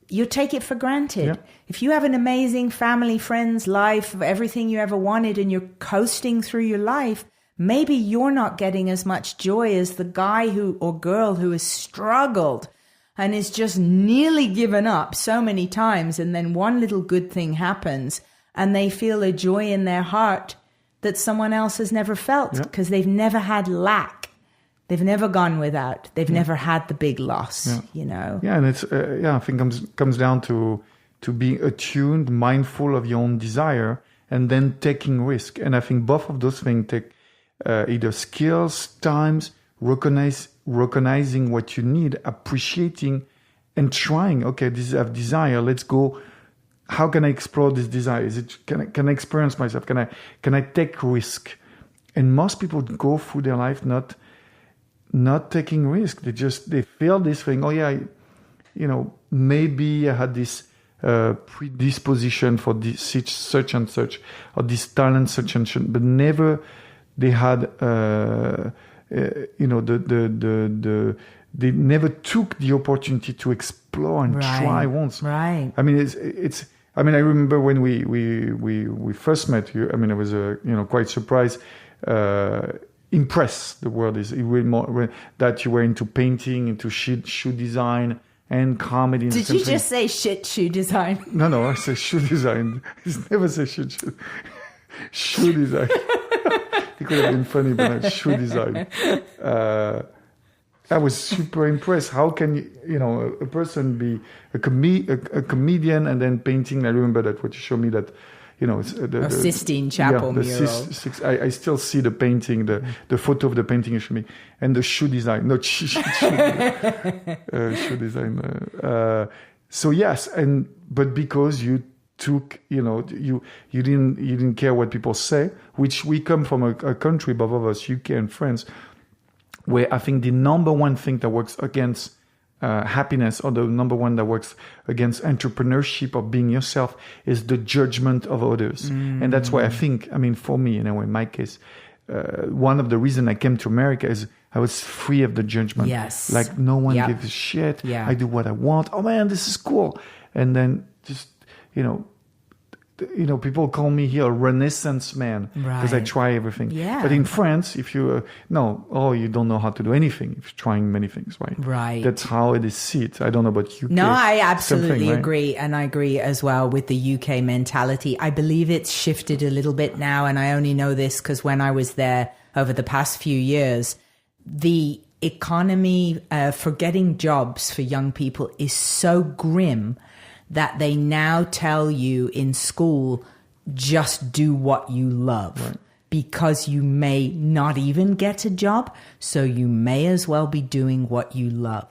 you take it for granted. Yeah. If you have an amazing family, friends, life, everything you ever wanted, and you're coasting through your life, maybe you're not getting as much joy as the guy or girl who has struggled and is just nearly given up so many times, and then one little good thing happens and they feel a joy in their heart that someone else has never felt, because they've never had lack. They've never gone without. They've never had the big loss, you know? Yeah, and it's, I think comes down to being attuned, mindful of your own desire, and then taking risk. And I think both of those things take either skills, times, recognizing what you need, appreciating, and trying. Okay, I have desire. Let's go. How can I explore this desire? Can I experience myself? Can I take risk? And most people go through their life not taking risk. They feel this thing. Oh yeah, maybe I had this predisposition for this such and such, or this talent such and such, but never they had they never took the opportunity to explore and try once. Right. I mean, it's. I mean, I remember when we first met you. I mean, I was quite surprised, impressed. The word is more that you were into painting, into shoe design and comedy. Did you just say shit shoe design? No, I say shoe design. I never say shit shoe design. It could have been funny, but not shoe design. I was super impressed. How can a person be a comedian and then painting? I remember that what you showed me that, the Sistine Chapel mural. I still see the painting, the photo of the painting you showed me, and the shoe design. No, shoe design. So yes, but because you took, you didn't care what people say, which we come from a country, both of us, UK and France, where I think the number one thing that works against happiness, or the number one that works against entrepreneurship or being yourself, is the judgment of others. And that's why I think, I mean, for me, in my case, one of the reasons I came to America is I was free of the judgment. Yes. Like no one gives a shit. Yeah. I do what I want. Oh man, this is cool. And then just, people call me here a Renaissance man because I try everything. Yeah. But in France, if you you don't know how to do anything if you're trying many things, right? Right. That's how it is seen. I don't know about UK. No, I absolutely right? agree. And I agree as well with the UK mentality. I believe it's shifted a little bit now. And I only know this because when I was there over the past few years, the economy for getting jobs for young people is so grim that they now tell you in school, just do what you love, because you may not even get a job. So you may as well be doing what you love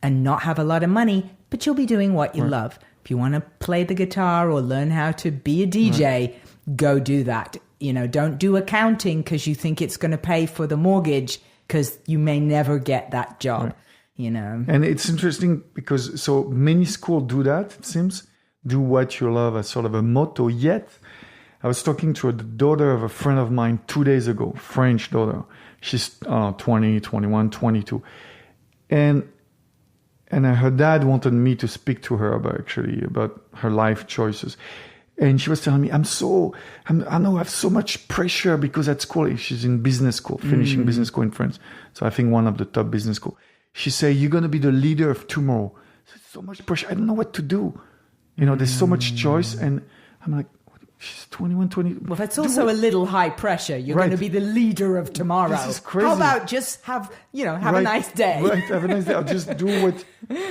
and not have a lot of money, but you'll be doing what you love. If you want to play the guitar or learn how to be a DJ, go do that. Don't do accounting because you think it's going to pay for the mortgage, because you may never get that job. And it's interesting because so many schools do that, it seems, do what you love as sort of a motto. Yet, I was talking to the daughter of a friend of mine 2 days ago, French daughter. She's 20, 21, 22. And her dad wanted me to speak to her about her life choices. And she was telling me, I know I have so much pressure because at school, she's in business school, finishing business school in France. So I think one of the top business schools. She said, you're going to be the leader of tomorrow. So much pressure. I don't know what to do. There's so much choice. And I'm like, she's 21, 20. Well, that's also a little high pressure. You're going to be the leader of tomorrow. This is crazy. How about just have a nice day? Right, have a nice day. I'll just do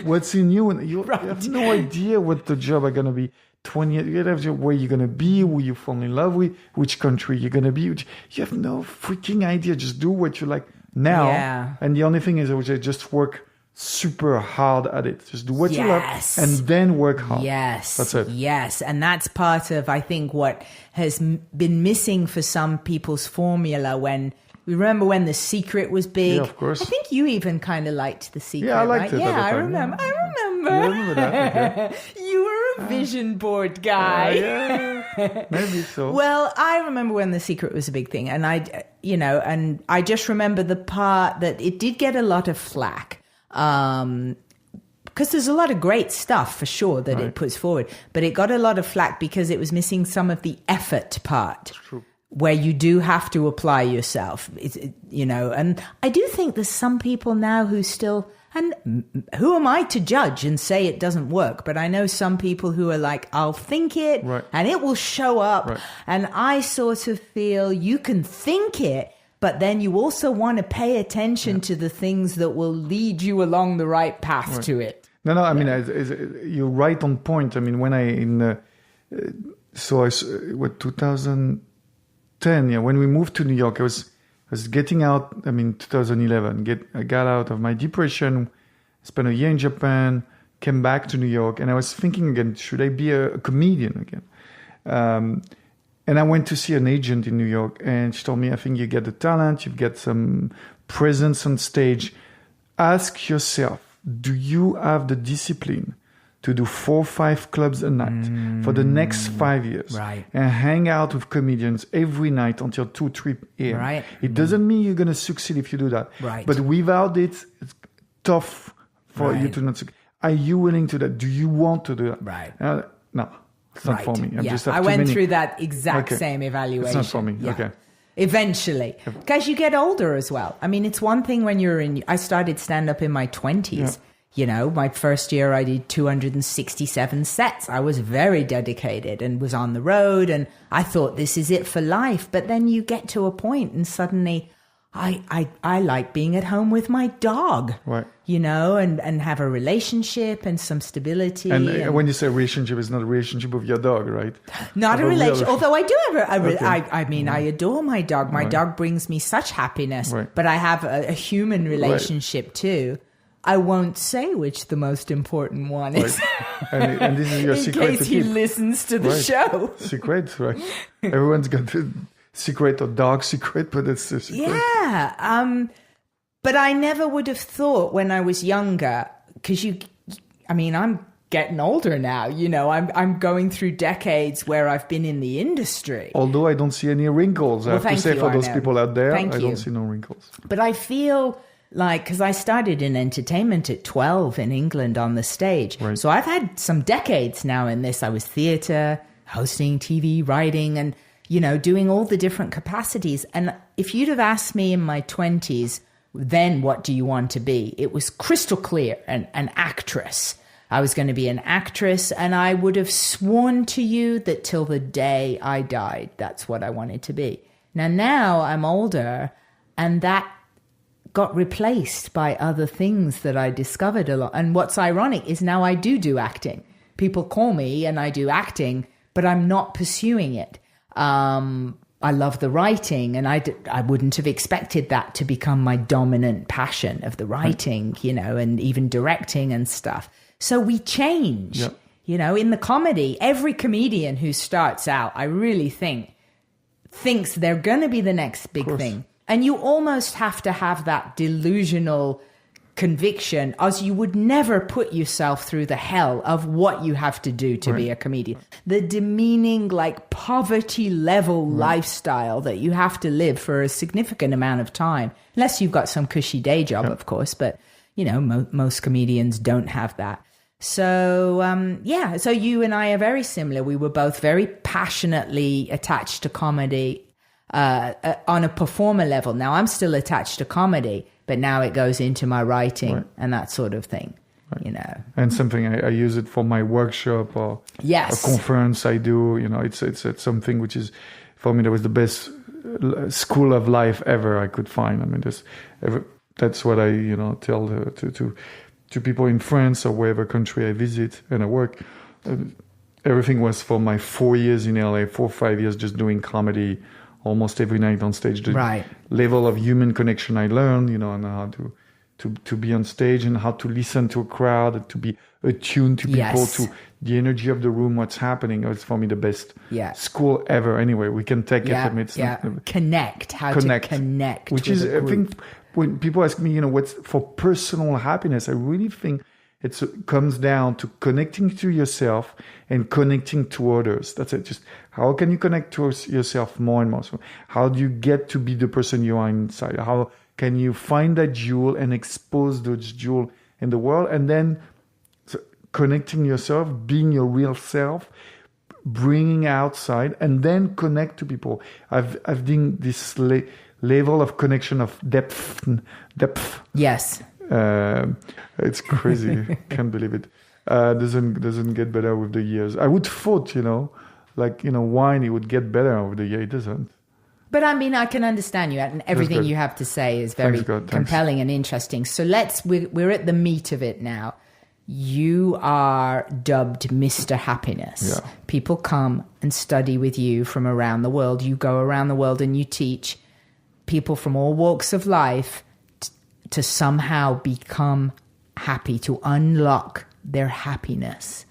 what's in you. And you have no idea what the job are going to be. 20 years, you have where you're going to be, who you fall in love with, which country you're going to be. You have no freaking idea. Just do what you like now. Yeah. And the only thing is just work super hard at it. Just do what you love and then work hard. Yes. That's it. Yes. And that's part of, I think, what has been missing for some people's formula remember when The Secret was big? Yeah, of course. I think you even kind of liked The Secret, Yeah, I liked right? it. Yeah, I remember. You remember that? Okay. You were a vision board guy. Yeah, maybe so. Well, I remember when The Secret was a big thing. And I just remember the part that it did get a lot of flack. Because there's a lot of great stuff, for sure, that it puts forward. But it got a lot of flack because it was missing some of the effort part. True. Where you do have to apply yourself, and I do think there's some people now who still, and who am I to judge and say it doesn't work? But I know some people who are like, I'll think it and it will show up. Right. And I sort of feel you can think it, but then you also want to pay attention to the things that will lead you along the right path to it. No, I mean, you're right on point. I mean, when 2010, when we moved to New York, I was getting out. I mean, 2011, I got out of my depression, spent a year in Japan, came back to New York, and I was thinking again, should I be a comedian again? And I went to see an agent in New York, and she told me, I think you get the talent, you've got some presence on stage. Ask yourself, do you have the discipline to do 4 or 5 clubs a night for the next 5 years and hang out with comedians every night until 2, 3 a.m. Right. It doesn't mean you're going to succeed if you do that. Right. But without it, it's tough for you to not succeed. Are you willing to do that? Do you want to do that? Right. No, it's not for me. I went through that exact same evaluation. It's not for me. Yeah. Okay. Eventually. Because you get older as well. I mean, it's one thing when I started stand-up in my 20s. Yeah. My first year I did 267 sets. I was very dedicated and was on the road, and I thought this is it for life. But then you get to a point and suddenly I like being at home with my dog, and have a relationship and some stability. And when you say relationship, it's not a relationship with your dog, right? Not a relationship. Although I do have I adore my dog. My dog brings me such happiness, but I have a human relationship too. I won't say which the most important one is. And this is your secret. In case he listens to the show. Secret, right? Everyone's got the secret or dog secret, but it's a secret. Yeah. But I never would have thought when I was younger, because I'm getting older now, I'm going through decades where I've been in the industry. Although I don't see any wrinkles, I have to say, for those Arnaud. people out there, Thank I you. don't see no wrinkles. But I feel like, because I started in entertainment at 12 in England on the stage. Right. So I've had some decades now in this. I was theatre, hosting TV, writing, and, doing all the different capacities. And if you'd have asked me in my 20s, then what do you want to be? It was crystal clear, an actress. I was going to be an actress, and I would have sworn to you that till the day I died, that's what I wanted to be. Now I'm older, and that got replaced by other things that I discovered a lot. And what's ironic is now I do acting. People call me and I do acting, but I'm not pursuing it. I love the writing, and I wouldn't have expected that to become my dominant passion of the writing, and even directing and stuff. So we change, in the comedy. Every comedian who starts out, I really thinks they're going to be the next big thing. And you almost have to have that delusional conviction, as you would never put yourself through the hell of what you have to do to be a comedian. The demeaning, poverty level lifestyle that you have to live for a significant amount of time, unless you've got some cushy day job, of course. But, most comedians don't have that. So, so you and I are very similar. We were both very passionately attached to comedy on a performer level. Now, I'm still attached to comedy, but now it goes into my writing and that sort of thing, And something I use it for my workshop or a conference I do. It's something which is, for me, that was the best school of life ever I could find. I mean, that's what I, tell to people in France or wherever country I visit and I work. Everything was for my 4 years in LA, 4 or 5 years just doing comedy almost every night on stage. The level of human connection I learned, and how to be on stage and how to listen to a crowd, to be attuned to people, to the energy of the room, what's happening. It's for me the best school ever. Anyway, we can take it. I mean, it's not, to connect. Which is, I think, when people ask me, what's for personal happiness, I really think it comes down to connecting to yourself and connecting to others. That's it. Just how can you connect to yourself more and more? So how do you get to be the person you are inside? How can you find that jewel and expose those jewels in the world? And then connecting yourself, being your real self, bringing outside, and then connect to people. I've done this level of connection of depth. Yes. It's crazy. Can't believe it. Doesn't get better with the years. I would thought, wine, it would get better over the year. It doesn't. But I mean, I can understand you, and everything you have to say is very compelling and interesting. So we're at the meat of it now. You are dubbed Mr. Happiness. Yeah. People come and study with you from around the world. You go around the world and you teach people from all walks of life to somehow become happy, to unlock their happiness.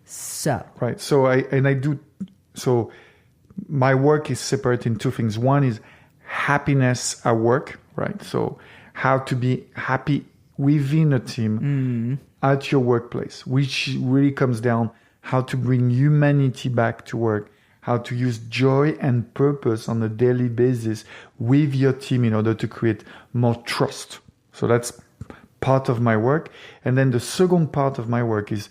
So my work is separate in two things. One is happiness at work, right? So how to be happy within a team at your workplace, which really comes down how to bring humanity back to work, how to use joy and purpose on a daily basis with your team in order to create more trust. So that's part of my work. And then the second part of my work is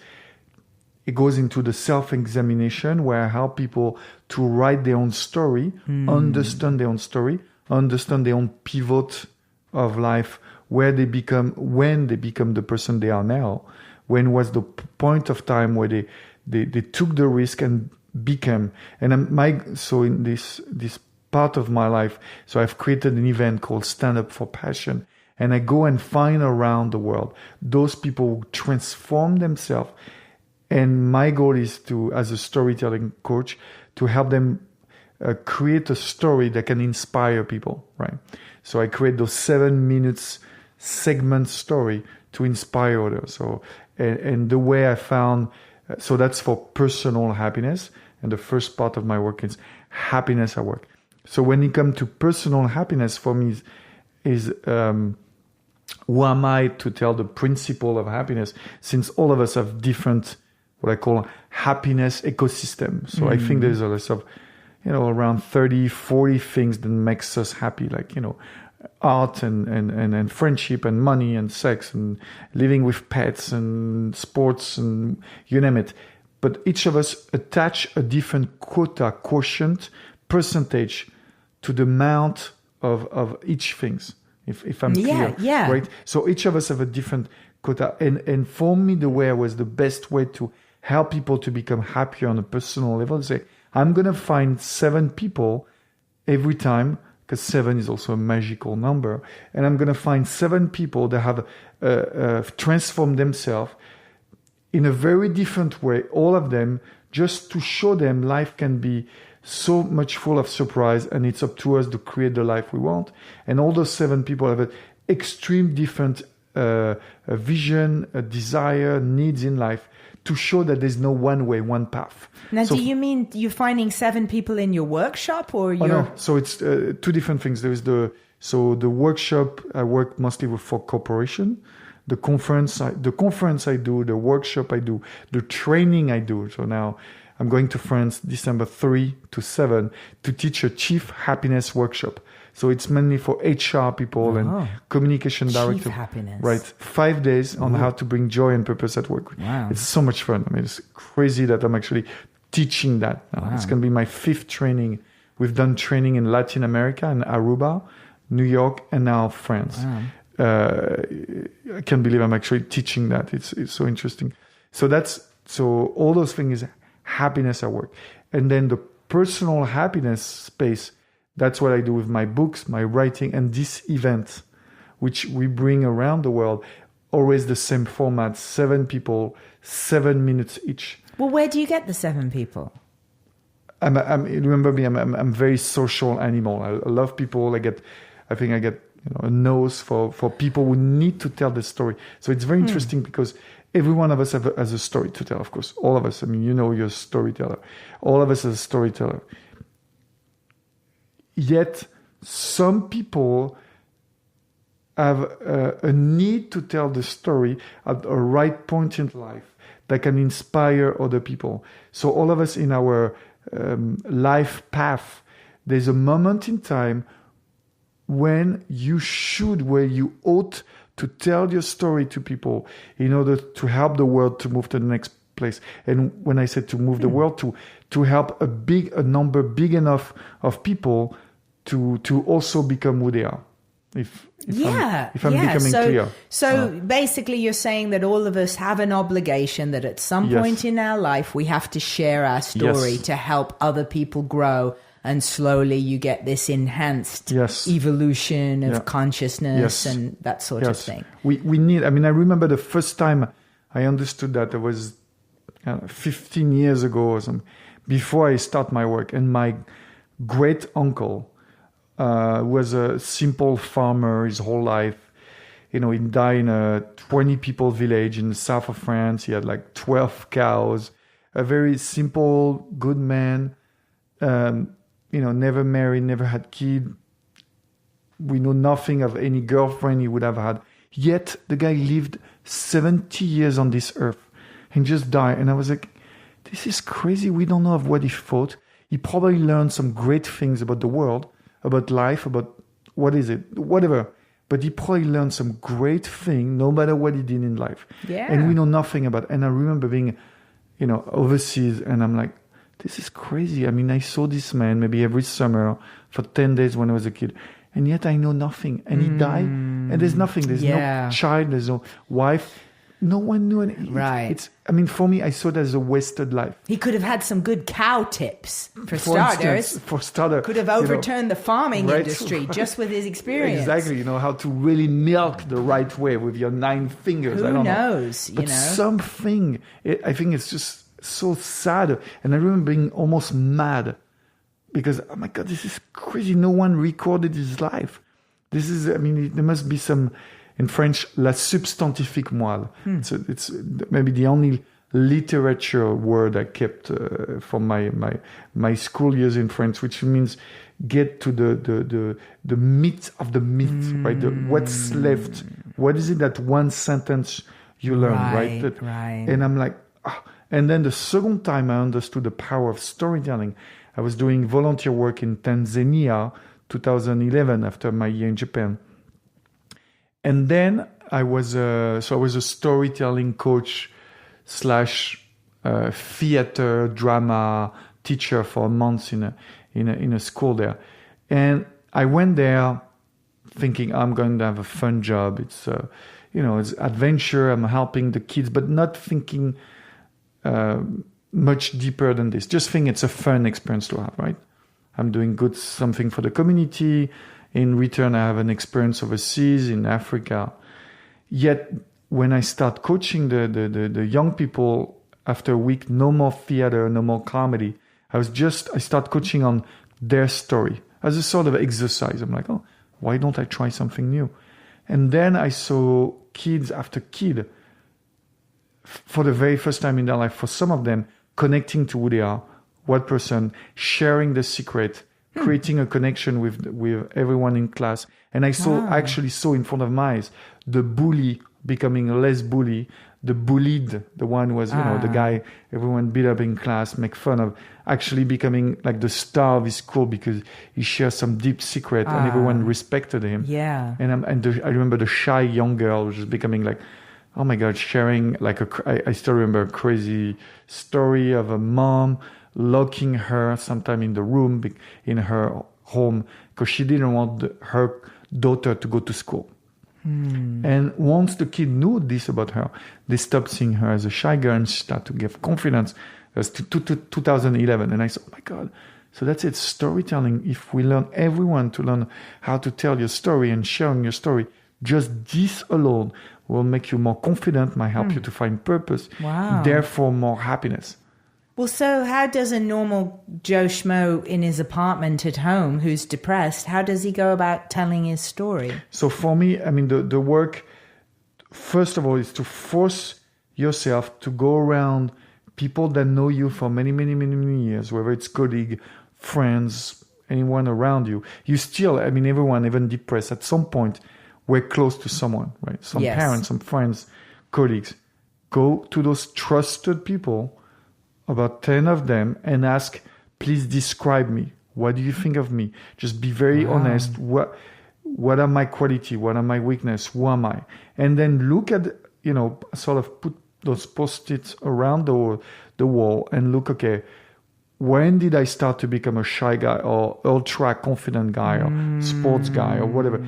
it goes into the self-examination where I help people to write their own story, understand their own story, understand their own pivot of life, when they become the person they are now. When was the point of time where they took the risk and became. And so in this part of my life, so I've created an event called Stand Up for Passion. And I go and find around the world those people who transform themselves. And my goal is to, as a storytelling coach, to help them create a story that can inspire people, right? So I create those 7 minutes segment story to inspire others. So, and the way I found, so that's for personal happiness. And the first part of my work is happiness at work. So when it comes to personal happiness, for me is who am I to tell the principle of happiness, since all of us have different, what I call happiness ecosystem. So I think there's a list of, around 30, 40 things that makes us happy, like, art and friendship and money and sex and living with pets and sports and you name it. But each of us attach a different quotient, percentage to the amount of each things. If I'm clear, right? So each of us have a different quota. And for me, the best way to help people to become happier on a personal level is say, I'm going to find 7 people every time, because 7 is also a magical number. And I'm going to find 7 people that have transformed themselves in a very different way, all of them, just to show them life can be so much full of surprise, and it's up to us to create the life we want. And all those 7 people have an extreme different vision, a desire, needs in life, to show that there's no one way, one path. Now, do you mean you're finding 7 people in your workshop, or you're... Oh, no. So it's 2 different things. There is the workshop, I work mostly for corporation. The conference I do, the workshop I do, the training I do. So now I'm going to France December 3 to 7 to teach a chief happiness workshop. So it's mainly for HR people and communication directors. Chief happiness. Right. 5 days on how to bring joy and purpose at work. Wow. It's so much fun. I mean, it's crazy that I'm actually teaching that. Wow. It's going to be my 5th training. We've done training in Latin America, in Aruba, New York, and now France. Wow. I can't believe I'm actually teaching that. It's so interesting. So all those things is happiness at work. And then the personal happiness space, that's what I do with my books, my writing, and this event, which we bring around the world, always the same format, 7 people, 7 minutes each. Well, where do you get the 7 people? Remember me, I'm very social animal. I love people. I get a nose for people who need to tell the story. So it's very interesting because every one of us has a story to tell, of course. All of us. I mean, you're a storyteller. All of us are a storyteller. Yet some people have a need to tell the story at a right point in life that can inspire other people. So all of us in our life path, there's a moment in time when you ought to tell your story to people in order to help the world to move to the next place. And when I said to move the world, to help a number big enough of people to also become who they are. If I'm becoming clear. So basically you're saying that all of us have an obligation that at some point in our life we have to share our story to help other people grow. And slowly you get this enhanced evolution of consciousness and that sort of thing. We need, I remember the first time I understood that it was 15 years ago or something, before I start my work. And my great uncle was a simple farmer his whole life. He died in a 20 people village in the south of France. He had like 12 cows, a very simple, good man. Never married, never had kids. We know nothing of any girlfriend he would have had. Yet the guy lived 70 years on this earth and just died. And I was like, this is crazy. We don't know of what he thought. He probably learned some great things about the world, about life, about whatever. But he probably learned some great thing, no matter what he did in life. Yeah. And we know nothing about it. And I remember being, overseas, and I'm like, this is crazy. I saw this man maybe every summer for 10 days when I was a kid. And yet I know nothing. And he died. And there's nothing. There's no child. There's no wife. No one knew anything. Right. For me, I saw it as a wasted life. He could have had some good cow tips, for starters. For starters. Could have overturned the farming industry just with his experience. Exactly. How to really milk the right way with your 9 fingers. Who I don't knows? But something, I think it's just so sad. And I remember being almost mad because, oh my God, this is crazy. No one recorded his life. This is, there must be some, in French, la substantifique moelle. It's maybe the only literature word I kept from my school years in France, which means get to the meat of the meat, right? What's left? What is it that one sentence you learn, right? And I'm like, oh. And then the second time I understood the power of storytelling, I was doing volunteer work in Tanzania, 2011, after my year in Japan. And then I was a storytelling coach / theater drama teacher for months in a school there. And I went there thinking I'm going to have a fun job. It's it's adventure. I'm helping the kids, but not thinking much deeper than this. Just think it's a fun experience to have, right? I'm doing something for the community. In return, I have an experience overseas in Africa. Yet, when I start coaching the young people after a week, no more theater, no more comedy. I start coaching on their story as a sort of exercise. I'm like, oh, why don't I try something new? And then I saw kids after kid, for the very first time in their life, for some of them, connecting to who they are, what person, sharing the secret, creating a connection with everyone in class. And I actually saw in front of my eyes the bully becoming less bully, the bullied, the one was, the guy everyone beat up in class, make fun of, actually becoming like the star of his school because he shared some deep secret and everyone respected him. Yeah. And I remember the shy young girl just becoming like, oh my God, sharing like I still remember a crazy story of a mom locking her sometime in the room in her home because she didn't want her daughter to go to school. And once the kid knew this about her, they stopped seeing her as a shy girl and started to give confidence. That's 2011. And I said, oh my God. So that's it, storytelling. If we everyone to learn how to tell your story and sharing your story, just this alone will make you more confident, might help you to find purpose, therefore more happiness. Well, so how does a normal Joe Schmo in his apartment at home who's depressed, how does he go about telling his story? So for me, I mean, the work, first of all, is to force yourself to go around people that know you for many, many, many, many years, whether it's colleague, friends, anyone around you. You still, I mean, everyone, even depressed, at some point, we're close to someone, right? Some parents, some friends, colleagues. Go to those trusted people, about 10 of them, and ask, please describe me. What do you think of me? Just be very honest. What are my quality? What are my weakness? Who am I? And then look at, sort of put those post-its around the wall and look, okay, when did I start to become a shy guy or ultra confident guy or sports guy or whatever?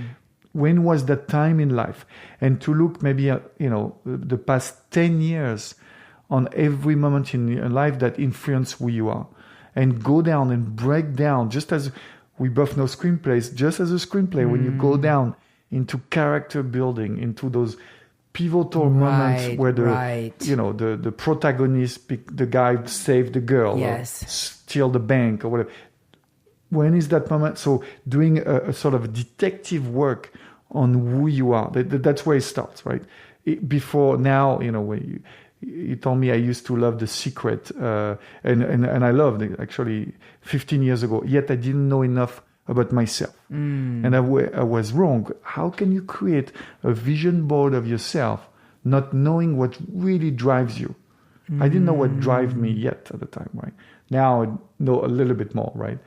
When was that time in life? And to look maybe at, the past 10 years on every moment in your life that influence who you are. And go down and break down, just as we both know screenplays, just as a screenplay, when you go down into character building, into those pivotal moments where the protagonist, the guy saved the girl, or steal the bank or whatever. When is that moment? So doing a sort of detective work on who you are, that's where it starts, right? Before now, when you told me I used to love The Secret, and I loved it actually 15 years ago, yet I didn't know enough about myself. And I was wrong. How can you create a vision board of yourself not knowing what really drives you? I didn't know what drives me yet at the time, right? Now I know a little bit more, right?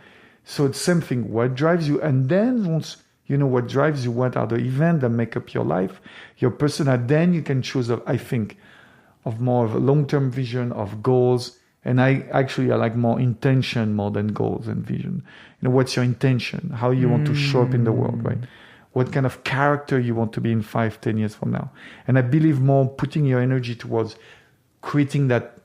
So it's something, what drives you? And then once you know what drives you, what are the events that make up your life, your persona, then you can choose, I think, of more of a long-term vision of goals. And I like more intention more than goals and vision. What's your intention? How you want to show up in the world, right? What kind of character you want to be in 5-10 years from now? And I believe more putting your energy towards creating that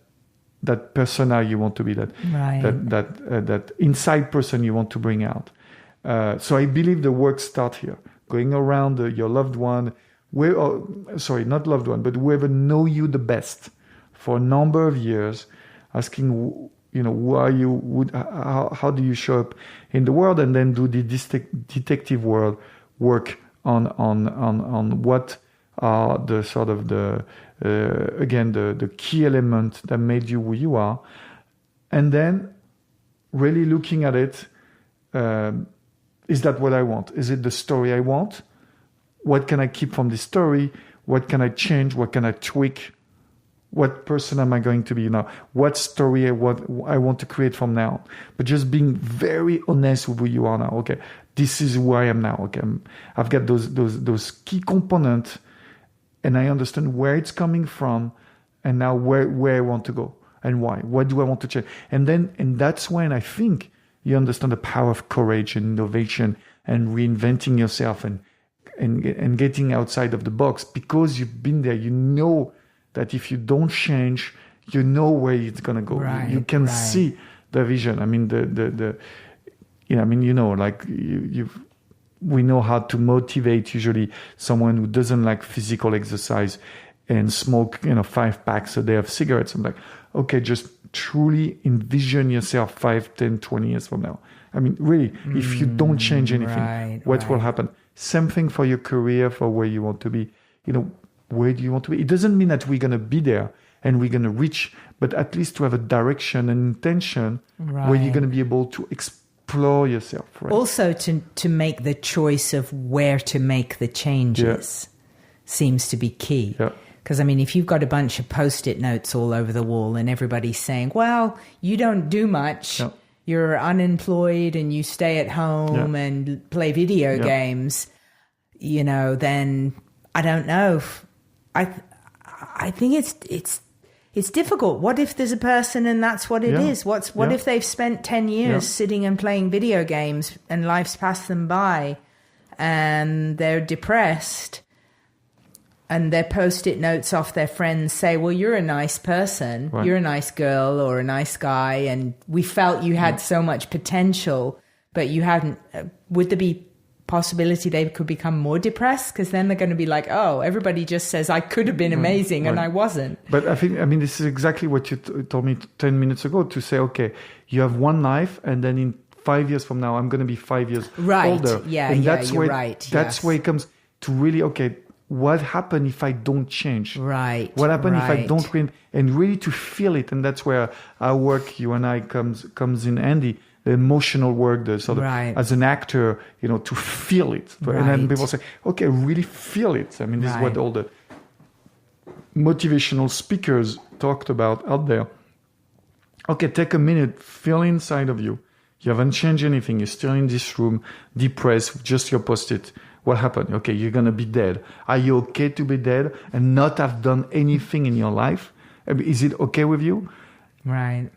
persona you want to be, that inside person you want to bring out. So I believe the work starts here, going around your loved one, not loved one, but whoever know you the best for a number of years, asking, who are you, how do you show up in the world, and then do the detective work on what are the sort of the key element that made you who you are. And then really looking at it, is that what I want? Is it the story I want? What can I keep from this story? What can I change? What can I tweak? What person am I going to be now? What story I want to create from now? But just being very honest with who you are now. Okay, this is who I am now. Okay, I've got those key components, and I understand where it's coming from, and now where I want to go and why. What do I want to change? And that's when I think you understand the power of courage and innovation and reinventing yourself and getting outside of the box, because you've been there. You know that if you don't change, you know where it's gonna go. Right, you can right. see the vision. I mean, we know how to motivate usually someone who doesn't like physical exercise and smoke 5 packs a day of cigarettes. I'm like, okay, just truly envision yourself 5, 10, 20 years from now. I mean, really, if you don't change anything, what will happen? Same thing for your career, for where you want to be. Where do you want to be? It doesn't mean that we're going to be there and we're going to reach, but at least to have a direction and intention where you're going to be able to explore yourself. Right? Also, to make the choice of where to make the changes seems to be key. Yeah. Because, I mean, if you've got a bunch of Post-it notes all over the wall and everybody's saying, well, you don't do much, you're unemployed and you stay at home and play video games, then I don't know. I think it's difficult. What if there's a person and that's what it is? What if they've spent 10 years sitting and playing video games and life's passed them by and they're depressed and their Post-it notes off their friends say, well, you're a nice person. Right. You're a nice girl or a nice guy. And we felt you had so much potential, but you hadn't. Would there be possibility they could become more depressed? Because then they're going to be like, oh, everybody just says I could have been amazing and I wasn't. But I think, this is exactly what you told me 10 minutes ago, to say, okay, you have one life and then in 5 years from now, I'm going to be 5 years older. Yeah, and that's you're right. That's where it comes to really, okay, what happened if I don't change? Right. What happened if I don't win? And really to feel it. And that's where our work, you and I, comes in handy. The emotional work, the sort of, as an actor, to feel it. Right. And then people say, okay, really feel it. This is what all the motivational speakers talked about out there. Okay, take a minute, feel inside of you. You haven't changed anything. You're still in this room, depressed, with just your Post-it. What happened? Okay, you're going to be dead. Are you okay to be dead and not have done anything in your life? Is it okay with you? Right.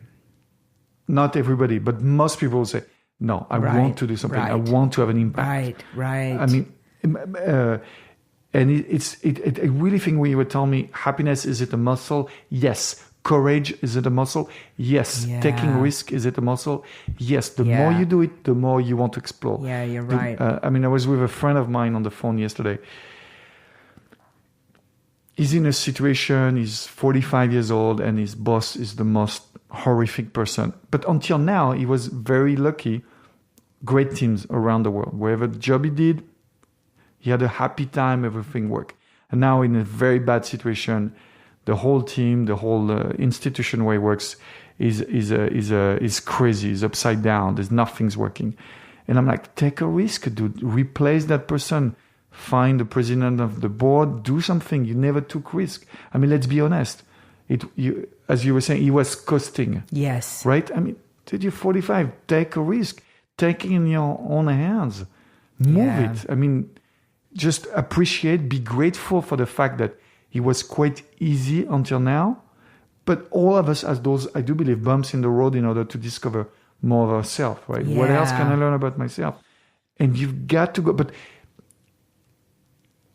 Not everybody, but most people will say, no, I want to do something. I want to have an impact. Right. And I really think when you were telling me, happiness, is it a muscle? Yes. Courage, is it a muscle? Yes. Yeah. Taking risk, is it a muscle? Yes. The more you do it, the more you want to explore. Yeah, you're right. I was with a friend of mine on the phone yesterday. He's in a situation, he's 45 years old, and his boss is the most horrific person. But until now, he was very lucky. Great teams around the world. Wherever the job he did, he had a happy time, everything worked. And now in a very bad situation, the whole team, the whole institution where he works is crazy, is upside down. There's nothing's working. And I'm like, take a risk, dude. Replace that person. Find the president of the board. Do something. You never took risk. Let's be honest. As you were saying, he was costing. Yes. Right? Did you 45? Take a risk. Take it in your own hands. Move it. Just appreciate, be grateful for the fact that it was quite easy until now. But all of us has those, I do believe, bumps in the road in order to discover more of ourselves, right? Yeah. What else can I learn about myself? And you've got to go. But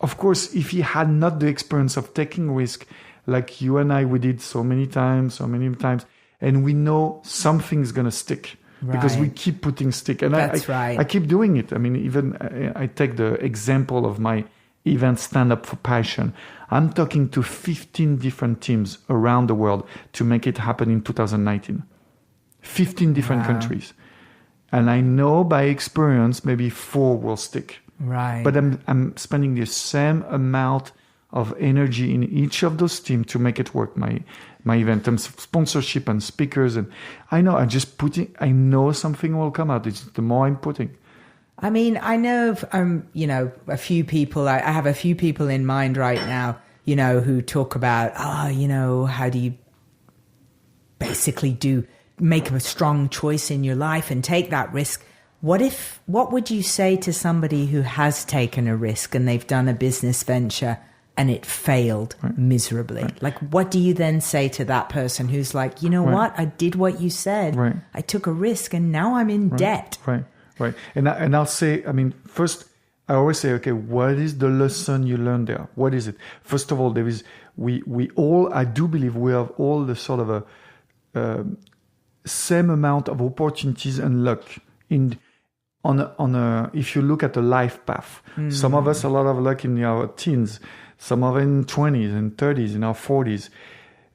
of course, if he had not the experience of taking risk, like you and I, we did so many times, and we know something's going to stick. Because we keep putting stick. And I keep doing it. Even I take the example of my event Stand Up for Passion. I'm talking to 15 different teams around the world to make it happen in 2019. 15 different countries. And I know by experience, maybe 4 will stick. Right. But I'm spending the same amount of energy in each of those teams to make it work. My event, terms of sponsorship and speakers, and I know something will come out. It's the more I'm putting. I mean, I know of, a few people. I have a few people in mind right now, who talk about, how do you basically make a strong choice in your life and take that risk. What would you say to somebody who has taken a risk and they've done a business venture and it failed miserably? Right. Like, what do you then say to that person who's like, what? I did what you said. Right. I took a risk and now I'm in debt. Right. And I'll say, first, I always say, okay, what is the lesson you learned there? What is it? First of all, we all, I do believe we have all the sort of a same amount of opportunities and luck if you look at the life path. Some of us a lot of luck in our teens, some of in 20s and 30s, in our 40s.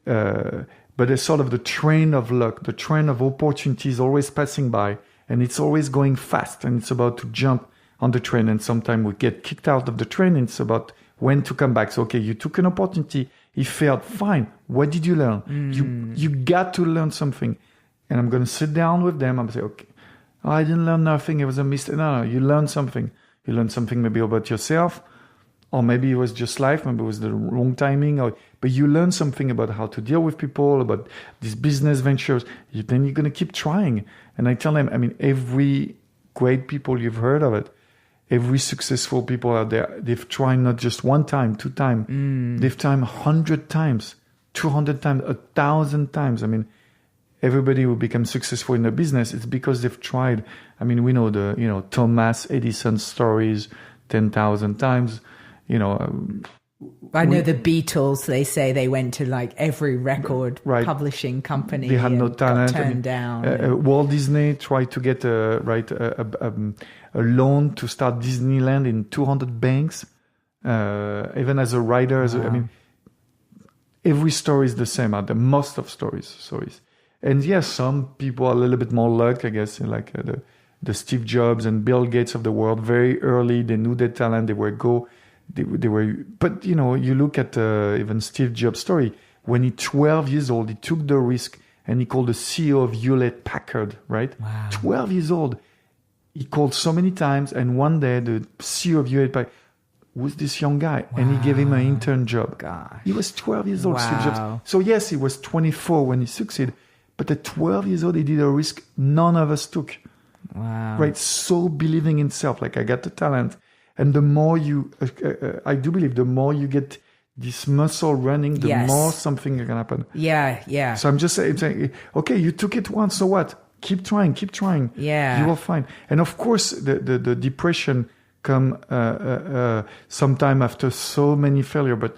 But it's sort of the train of luck, the train of opportunities always passing by, and it's always going fast, and it's about to jump on the train, and sometimes we get kicked out of the train, and it's about when to come back. So, okay, you took an opportunity, it failed, fine. What did you learn? You got to learn something. And I'm going to sit down with them. I'm going to say, okay, I didn't learn nothing. It was a mistake. No, you learned something. You learned something maybe about yourself, or maybe it was just life. Maybe it was the wrong timing. But you learned something about how to deal with people, about these business ventures. Then you're going to keep trying. And I tell them, every great people you've heard of it, every successful people out there, they've tried not just one time, two times. They've tried 100 times, 200 times, 1,000 times. Everybody who becomes successful in a business, it's because they've tried. We know Thomas Edison stories 10,000 times. I know the Beatles, they say they went to like every record publishing company. They had no talent. Got turned down. Walt Disney tried to get a loan to start Disneyland in 200 banks. Even as a writer, every story is the same. Most of stories. And yes, some people are a little bit more luck, I guess, like the Steve Jobs and Bill Gates of the world. Very early, they knew their talent. They were. But you look at even Steve Jobs' story. When he's 12 years old, he took the risk, and he called the CEO of Hewlett Packard. Right, wow. 12 years old. He called so many times, and one day the CEO of Hewlett Packard was this young guy, and he gave him an intern job. Gosh. He was 12 years old, Steve Jobs. So yes, he was 24 when he succeeded. But at 12 years old, he did a risk none of us took. Wow. Right? So believing in self, like I got the talent. And the more I do believe, the more you get this muscle running, the more something can happen. Yeah. So I'm just saying, okay, you took it once, so what? Keep trying. Yeah. You will find. And of course, the depression come sometime after so many failure, but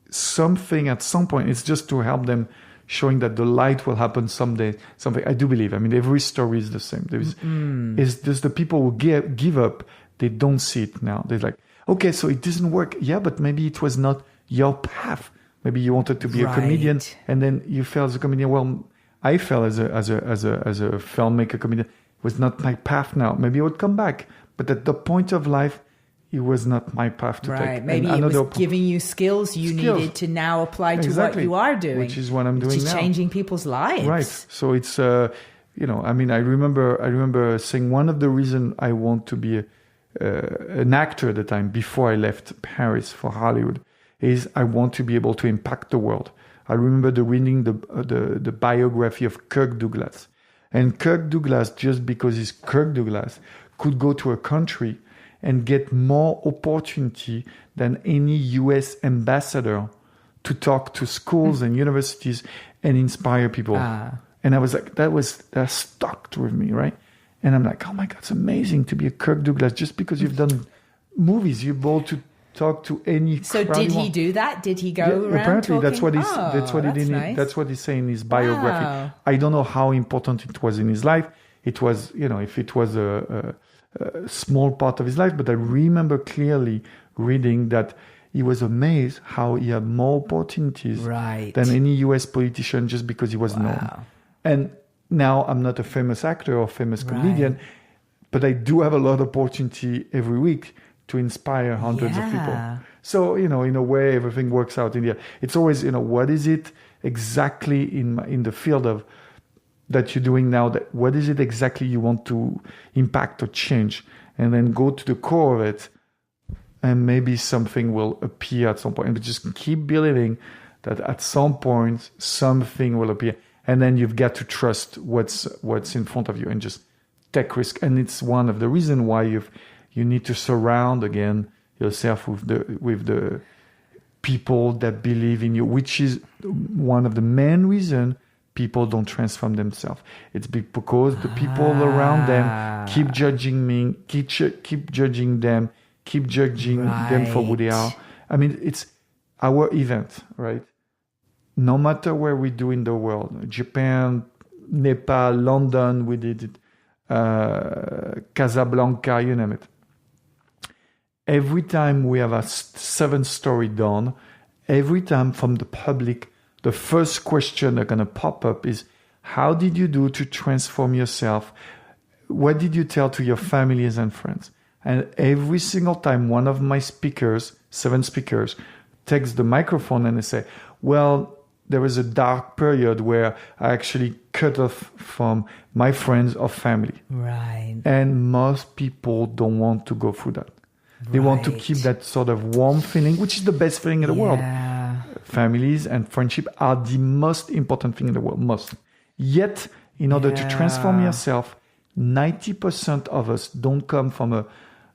something at some point, it's just to help them, showing that the light will happen someday. Something I do believe. Every story is the same. There's the people who give up. They don't see it now. They're like, okay, so it doesn't work. Yeah, but maybe it was not your path. Maybe you wanted to be a comedian, and then you fell as a comedian. Well, I fell as a filmmaker, comedian. It was not my path. Now maybe I would come back, but at the point of life, it was not my path to take. Right, maybe it was giving you skills you needed to now apply to what you are doing. Which is what I'm doing now. Which is changing people's lives. Right. So it's, I remember saying one of the reasons I want to be an actor at the time, before I left Paris for Hollywood, is I want to be able to impact the world. I remember reading the biography of Kirk Douglas. And Kirk Douglas, just because he's Kirk Douglas, could go to a country and get more opportunity than any US ambassador to talk to schools and universities and inspire people. And I was like, that stuck with me, right? And I'm like, oh my God, it's amazing to be a Kirk Douglas just because you've done movies. You're able to talk to any. So did he do that? Did he go around apparently talking? That's what he did. Nice. That's what he's saying in his biography. Wow. I don't know how important it was in his life. It was, if it was a small part of his life, but I remember clearly reading that he was amazed how he had more opportunities than any US politician just because he was known. And now I'm not a famous actor or famous comedian, but I do have a lot of opportunity every week to inspire hundreds of people. Yeah. So, in a way, everything works out in the end. It's always, what is it exactly in the field of that you're doing now? What is it exactly you want to impact or change? And then go to the core of it, and maybe something will appear at some point. But just keep believing that at some point something will appear, and then you've got to trust what's in front of you and just take risk. And it's one of the reasons why you need to surround again yourself with the people that believe in you, which is one of the main reasons people don't transform themselves. It's because the people around them keep judging me, keep judging them, keep judging them for who they are. I mean, it's our event, right? No matter where we do in the world, Japan, Nepal, London, we did it, Casablanca, you name it. Every time we have a 7-story done, every time from the public, the first question that's going to pop up is, how did you do to transform yourself? What did you tell to your families and friends? And every single time one of my speakers, 7 speakers, takes the microphone and they say, well, there was a dark period where I actually cut off from my friends or family. Right. And most people don't want to go through that. They want to keep that sort of warm feeling, which is the best feeling in the world. Families and friendship are the most important thing in the world, most. Yet, in order to transform yourself, 90% of us don't come from a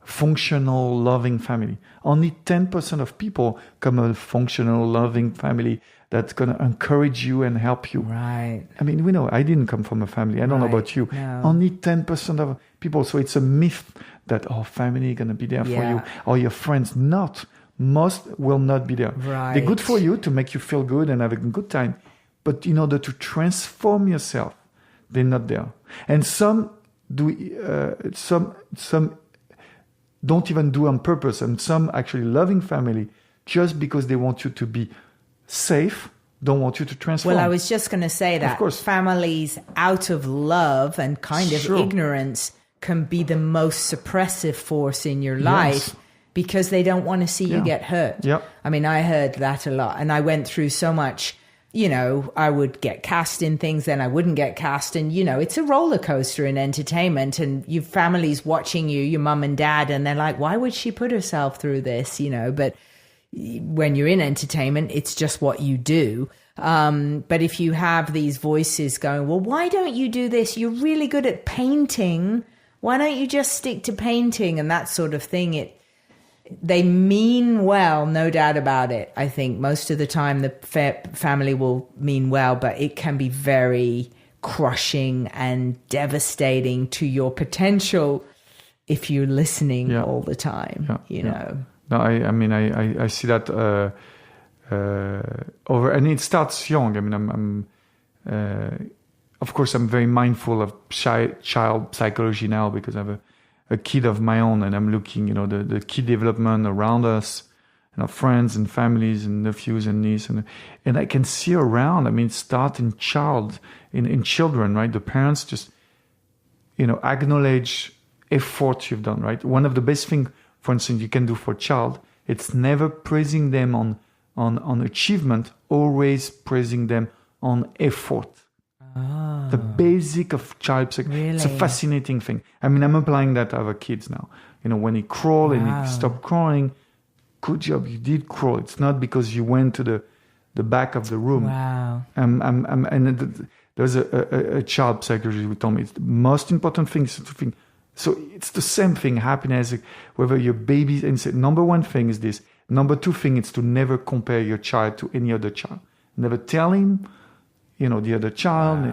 functional, loving family. Only 10% of people come from a functional, loving family that's going to encourage you and help you. Right. I mean, we know I didn't come from a family. I don't know about you. No. Only 10% of people. So it's a myth that family is going to be there for you, or your friends. Not. Most will not be there. Right. They're good for you to make you feel good and have a good time. But in order to transform yourself, they're not there. And some do. Some don't even do on purpose, and some actually loving family just because they want you to be safe, don't want you to transform. Well, I was just going to say that of course. Families out of love and kind of ignorance can be the most suppressive force in your life because they don't want to see you get hurt. Yep. I mean, I heard that a lot, and I went through so much. I would get cast in things, then I wouldn't get cast. And, it's a roller coaster in entertainment, and your family's watching you, your mum and dad, and they're like, why would she put herself through this? But when you're in entertainment, it's just what you do. But if you have these voices going, well, why don't you do this? You're really good at painting. Why don't you just stick to painting and that sort of thing? They mean well, no doubt about it. I think most of the time the family will mean well, but it can be very crushing and devastating to your potential if you're listening all the time, No, I see that over, and it starts young. I mean, of course, I'm very mindful of child psychology now because I have a kid of my own, and I'm looking, the kid development around us, and our friends and families and nephews and nieces, and I can see around. I mean, start in children, right? The parents just, acknowledge effort you've done, right? One of the best things, for instance, you can do for a child, it's never praising them on achievement, always praising them on effort. The basic of child psychology. Really? It's a fascinating thing. I mean, I'm applying that to other kids now. When he crawl and he stopped crawling, good job, you did crawl. It's not because you went to the back of the room. Wow. And there's a child psychologist who told me it's the most important thing is to think. So it's the same thing, happiness, whether your baby, and say, number one thing is this. Number two thing is to never compare your child to any other child. Never tell him, the other child,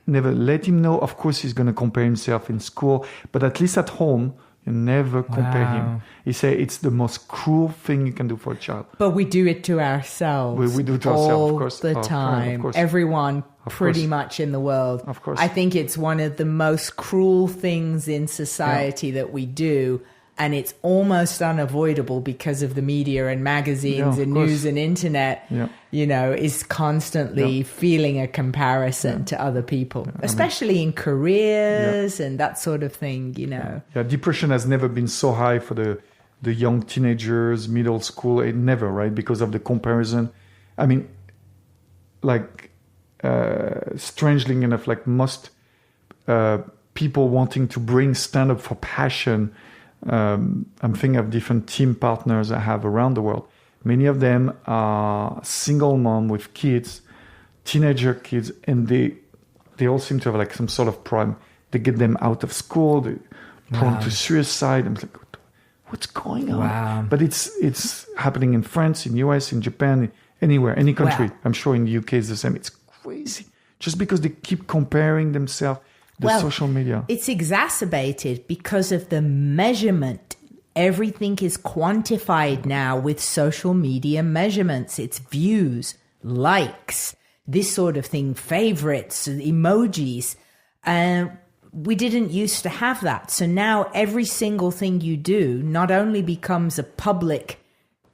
never let him know. Of course, he's going to compare himself in school, but at least at home, you never compare him. He say it's the most cruel thing you can do for a child. But we do it to ourselves. We do it to ourselves, of course. All the time. Of course. Everyone Of pretty course. much in the world. Of course. I think it's one of the most cruel things in society that we do. And it's almost unavoidable because of the media and magazines and course. news and internet, is constantly feeling a comparison to other people, especially in careers and that sort of thing, Yeah, depression has never been so high for the the young teenagers, middle school, never, right? Because of the comparison. I mean, like, strangely enough, like most people wanting to bring stand-up for passion, I'm thinking of different team partners I have around the world. Many of them are single mom with kids, teenager kids, and they all seem to have like some sort of problem. They get them out of school, they're prone to suicide. I'm like, what's going on? Wow. But it's happening in France, in US, in Japan, anywhere, any country. Wow. I'm sure in the UK it's the same. It's crazy. Just because they keep comparing themselves, social media. It's exacerbated because of the measurement. Everything is quantified now with social media measurements. It's views, likes, this sort of thing, favorites, emojis. We didn't used to have that. So now every single thing you do not only becomes a public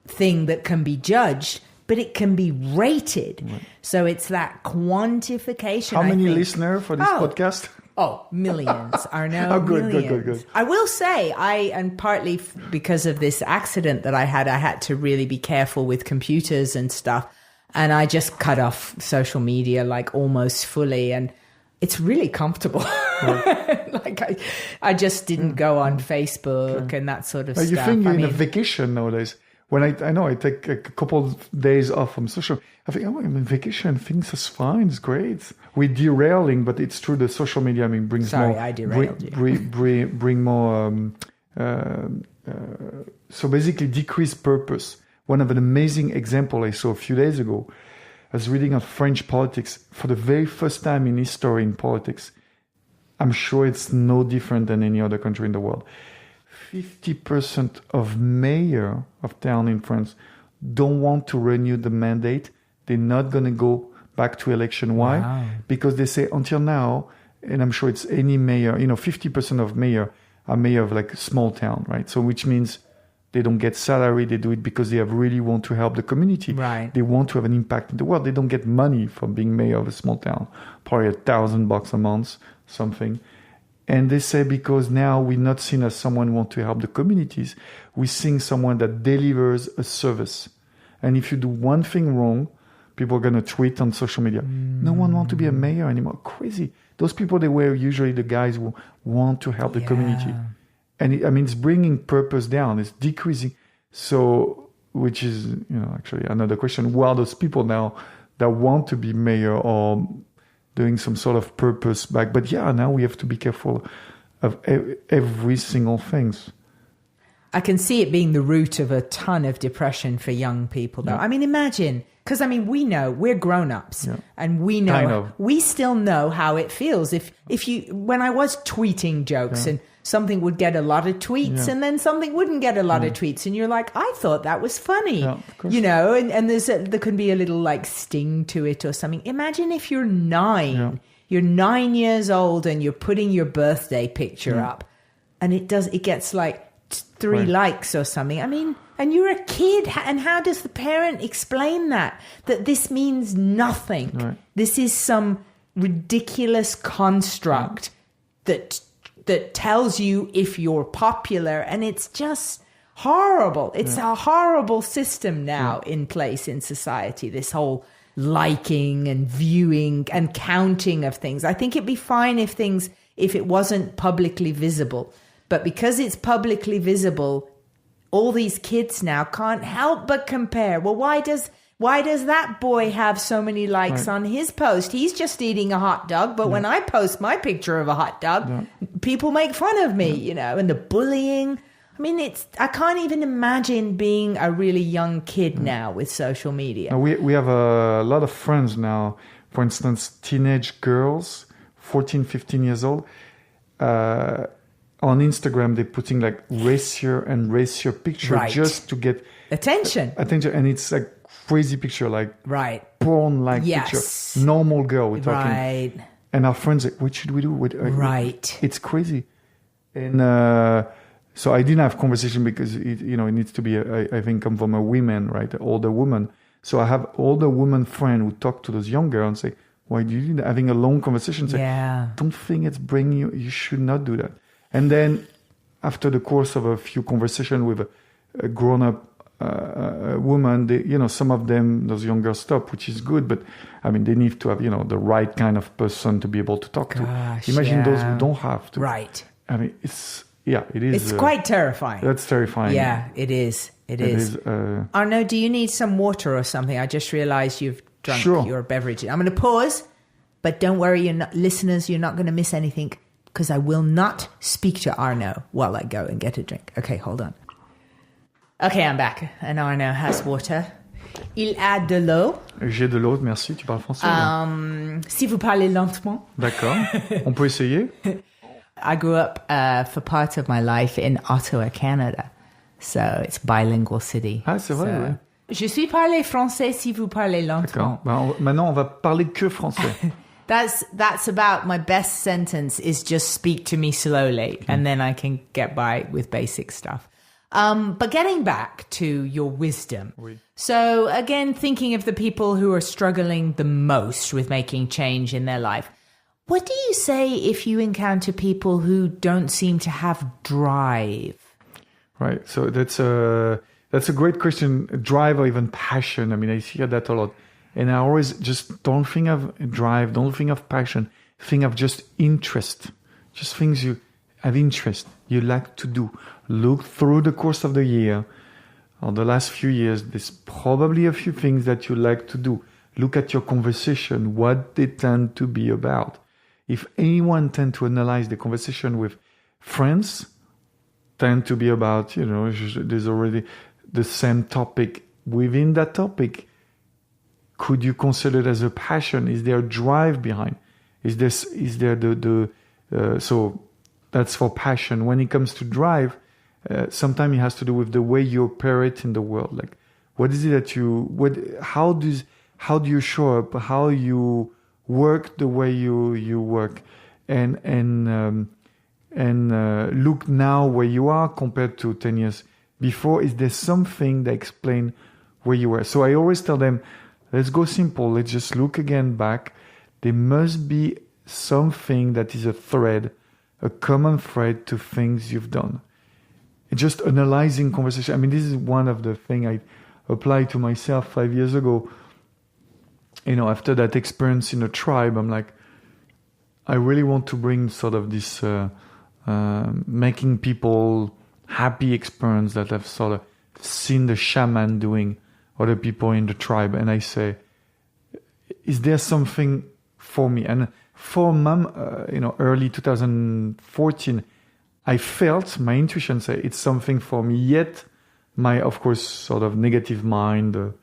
thing that can be judged, but it can be rated. Right. So it's that quantification. How many listeners for this podcast? Oh, millions, Arnaud. Oh, good, millions. good. I will say, and partly because of this accident that I had to really be careful with computers and stuff. And I just cut off social media like almost fully. And it's really comfortable. Right. Like I just didn't go on Facebook and that sort of stuff. You think you're in a vacation nowadays. When I know I take a couple of days off from social, I think, I'm on vacation. Things are fine. It's great. We're derailing, but it's true. The social media, brings more. Sorry, I derailed you. Bring more. So basically, decrease purpose. One of an amazing example I saw a few days ago. I was reading on French politics for the very first time in history in politics. I'm sure it's no different than any other country in the world. 50% of mayor of town in France don't want to renew the mandate. They're not going to go back to election. Why? Wow. Because they say until now, and I'm sure it's any mayor, 50% of mayor are mayor of like a small town, right? So which means they don't get salary. They do it because they really want to help the community. Right. They want to have an impact in the world. They don't get money from being mayor of a small town, probably $1,000 a month, something. And they say because now we're not seen as someone who wants to help the communities. We're seeing someone that delivers a service. And if you do one thing wrong, people are going to tweet on social media. No one wants to be a mayor anymore. Crazy. Those people, they were usually the guys who want to help the community. And it's bringing purpose down. It's decreasing. So, which is, actually another question. Who are those people now that want to be mayor or doing some sort of purpose back? But now we have to be careful of every single things. I can see it being the root of a ton of depression for young people, though. Yeah. Imagine, because we know we're grown-ups, and we know we still know how it feels. If you, when I was tweeting jokes and something would get a lot of tweets and then something wouldn't get a lot of tweets, and you're like, I thought that was funny, and there can be a little like sting to it or something. Imagine if you're 9, you're 9 years old and you're putting your birthday picture up, and it gets like 3 likes or something. And you're a kid, and how does the parent explain that this means nothing? Right. This is some ridiculous construct that tells you if you're popular, and it's just horrible. It's a horrible system now in place in society, this whole liking and viewing and counting of things. I think it'd be fine if it wasn't publicly visible. But because it's publicly visible, all these kids now can't help but compare. Well, why does that boy have so many likes on his post? He's just eating a hot dog, but when I post my picture of a hot dog, people make fun of me, and the bullying. I can't even imagine being a really young kid now with social media. We have a lot of friends now. For instance, teenage girls, 14, 15 years old, on Instagram, they're putting like racier picture just to get attention. And it's like crazy picture, like porn-like picture. Normal girl, we're talking. Right. And our friends like, what should we do? It's crazy. And so I didn't have conversation because it needs to be, I think, come from a woman, right? An older woman. So I have older woman friend who talk to those young girls and say, why do you do that? Having a long conversation, say, don't think it's bringing you should not do that. And then after the course of a few conversations with grown-up woman, some of them, those younger stop, which is good, but I mean, they need to have, the right kind of person to be able to talk to. Imagine those who don't have to. Right. I mean, it is. It's quite terrifying. That's terrifying. Yeah, it is. It is. Arnaud, do you need some water or something? I just realized you've drunk your beverage. I'm going to pause, but don't worry, listeners, you're not going to miss anything because I will not speak to Arnaud while I go and get a drink. Okay, hold on. Okay, I'm back. And Arnaud has water. Il a de l'eau. J'ai de l'eau, merci. Tu parles français? Si vous parlez lentement. D'accord. On peut essayer? I grew up for part of my life in Ottawa, Canada. So it's bilingual city. Ah, c'est vrai, oui. Je suis parlé français si vous parlez lentement. D'accord. Maintenant, on va parler que français. That's about my best sentence is just speak to me slowly and then I can get by with basic stuff. But getting back to your wisdom. Oui. So again, thinking of the people who are struggling the most with making change in their life, what do you say if you encounter people who don't seem to have drive? Right. So that's a great question. Drive or even passion. I mean, I hear that a lot. And I always just don't think of drive, don't think of passion, think of just interest. Just things you have interest, you like to do. Look through the course of the year, or the last few years, there's probably a few things that you like to do. Look at your conversation, what they tend to be about. If anyone tend to analyze the conversation with friends, tend to be about, there's already the same topic. Within that topic, could you consider it as a passion? Is there a drive behind? Is there so that's for passion. When it comes to drive, sometimes it has to do with the way you operate in the world. Like, what is it that how do you show up? How you work the way you work, and look now where you are compared to 10 years before. Is there something that explain where you were? So I always tell them, let's go simple. Let's just look again back. There must be something that is a thread, a common thread to things you've done. Just analyzing conversation. I mean, this is one of the things I applied to myself 5 years ago. After that experience in a tribe, I'm like, I really want to bring sort of this making people happy experience that I've sort of seen the shaman doing, other people in the tribe. And I say, is there something for me? And for early 2014, I felt my intuition say it's something for me. Yet my, of course, sort of negative mind, the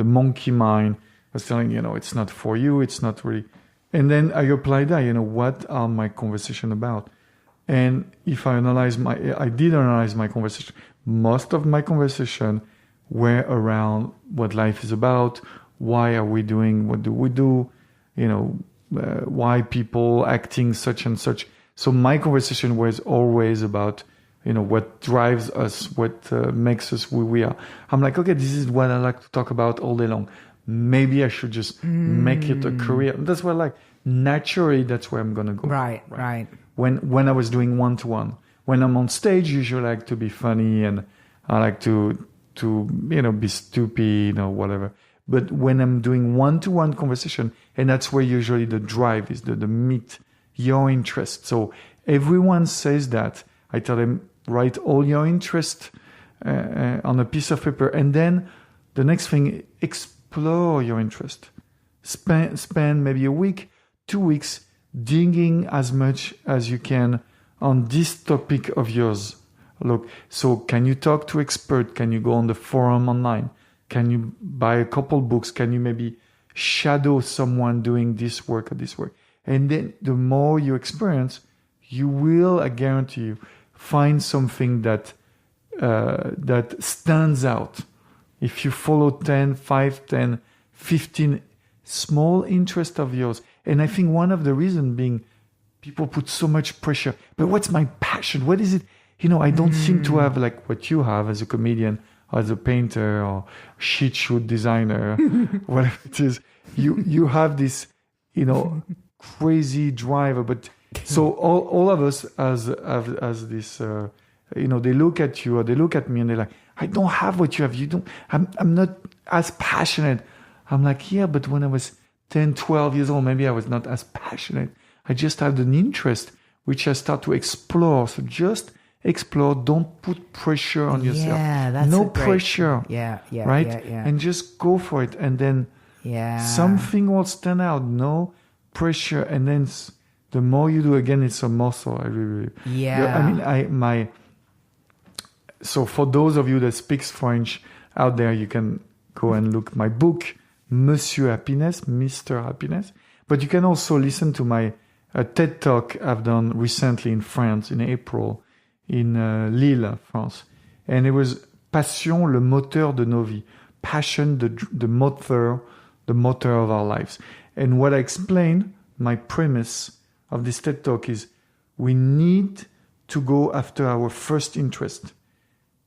monkey mind was telling, it's not for you. It's not really. And then I applied that, what are my conversation about? And if I did analyze my conversation. Most of my conversation were around what life is about. Why are we doing? What do we do? Why people acting such and such. So my conversation was always about, what drives us, what makes us who we are. I'm like, okay, this is what I like to talk about all day long. Maybe I should just make it a career. That's what I like. Naturally, that's where I'm going to go. Right. When I was doing one-to-one. When I'm on stage, usually I like to be funny and I like to be stupid or whatever. But when I'm doing one-to-one conversation, and that's where usually the drive is, the meet your interest. So everyone says that. I tell them, write all your interest on a piece of paper. And then the next thing, explore your interest. Spend maybe a week, 2 weeks, digging as much as you can on this topic of yours. Look, so can you talk to experts? Can you go on the forum online? Can you buy a couple books? Can you maybe shadow someone doing this work or this work? And then the more you experience, you will, I guarantee you, find something that stands out. If you follow 10, 15 small interests of yours. And I think one of the reasons being people put so much pressure. But what's my passion? What is it? I don't seem to have like what you have as a comedian, or as a painter, or sheet shoot designer, whatever it is. You have this, crazy driver. But so all of us have this they look at you or they look at me and they're like, I don't have what you have. I'm not as passionate. I'm like, yeah, but when I was 10, 12 years old, maybe I was not as passionate. I just had an interest, which I start to explore. So just explore. Don't put pressure on yourself. Yeah, that's no pressure. Yeah, right? Yeah. And just go for it. And then something will stand out. No pressure. And then the more you do, again, it's a muscle. So for those of you that speaks French out there, you can go and look my book, Monsieur Happiness, Mr. Happiness. But you can also listen to my TED Talk I've done recently in France in April, in Lille, France. And it was Passion, le moteur de nos vies. Passion, the motor of our lives. And what I explain, my premise of this TED Talk is we need to go after our first interest.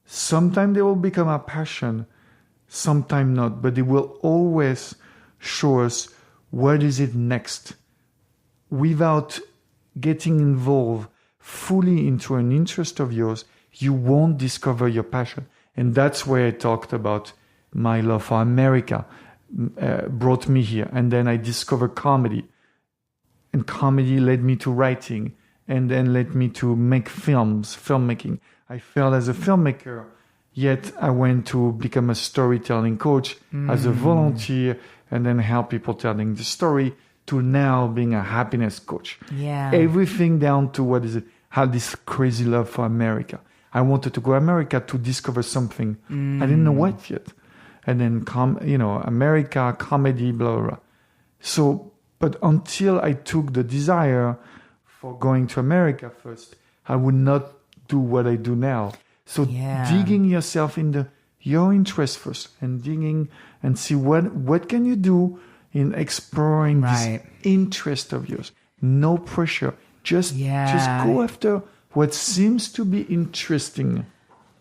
Sometimes they will become our passion, sometimes not, but they will always show us what is it next. Without getting involved fully into an interest of yours, you won't discover your passion. And that's where I talked about my love for America brought me here. And then I discovered comedy. And comedy led me to writing and then led me to make filmmaking. I failed as a filmmaker, yet I went to become a storytelling coach as a volunteer and then help people telling the story to now being a happiness coach. Yeah. Everything down to had this crazy love for America. I wanted to go to America to discover something. I didn't know what yet. And then, America, comedy, blah, blah, blah. So, but until I took the desire for going to America first, I would not do what I do now. So digging yourself in your interest first and digging and see what can you do in exploring this interest of yours. No pressure. Just go after what seems to be interesting.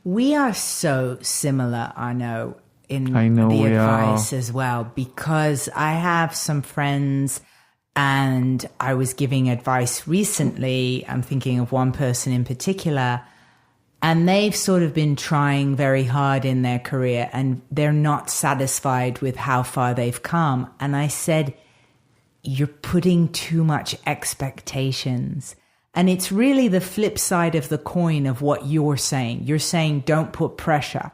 We are so similar, Arnaud, in the advice as well, because I have some friends and I was giving advice recently. I'm thinking of one person in particular, and they've sort of been trying very hard in their career and they're not satisfied with how far they've come. And I said, you're putting too much expectations. And it's really the flip side of the coin of what you're saying. You're saying don't put pressure,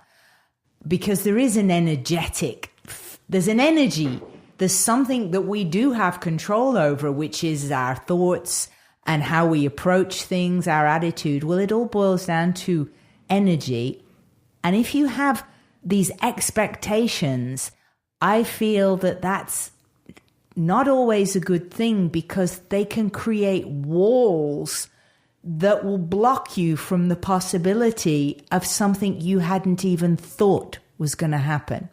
because there is an there's an energy. There's something that we do have control over, which is our thoughts and how we approach things, our attitude. Well, it all boils down to energy. And if you have these expectations, I feel that that's not always a good thing, because they can create walls that will block you from the possibility of something you hadn't even thought was going to happen.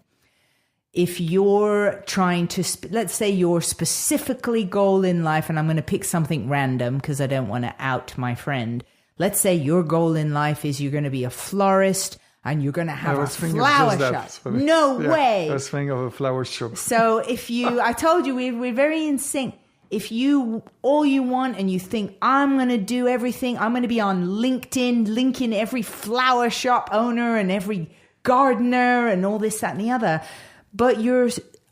If you're trying to, let's say your specifically goal in life, and I'm going to pick something random because I don't want to out my friend. Let's say your goal in life is you're going to be a florist and you're going to have a flower shop. No way. I was thinking of a flower shop. So I told you we're very in sync. If all you want and you think, I'm going to do everything, I'm going to be on LinkedIn, linking every flower shop owner and every gardener and all this, that, and the other. But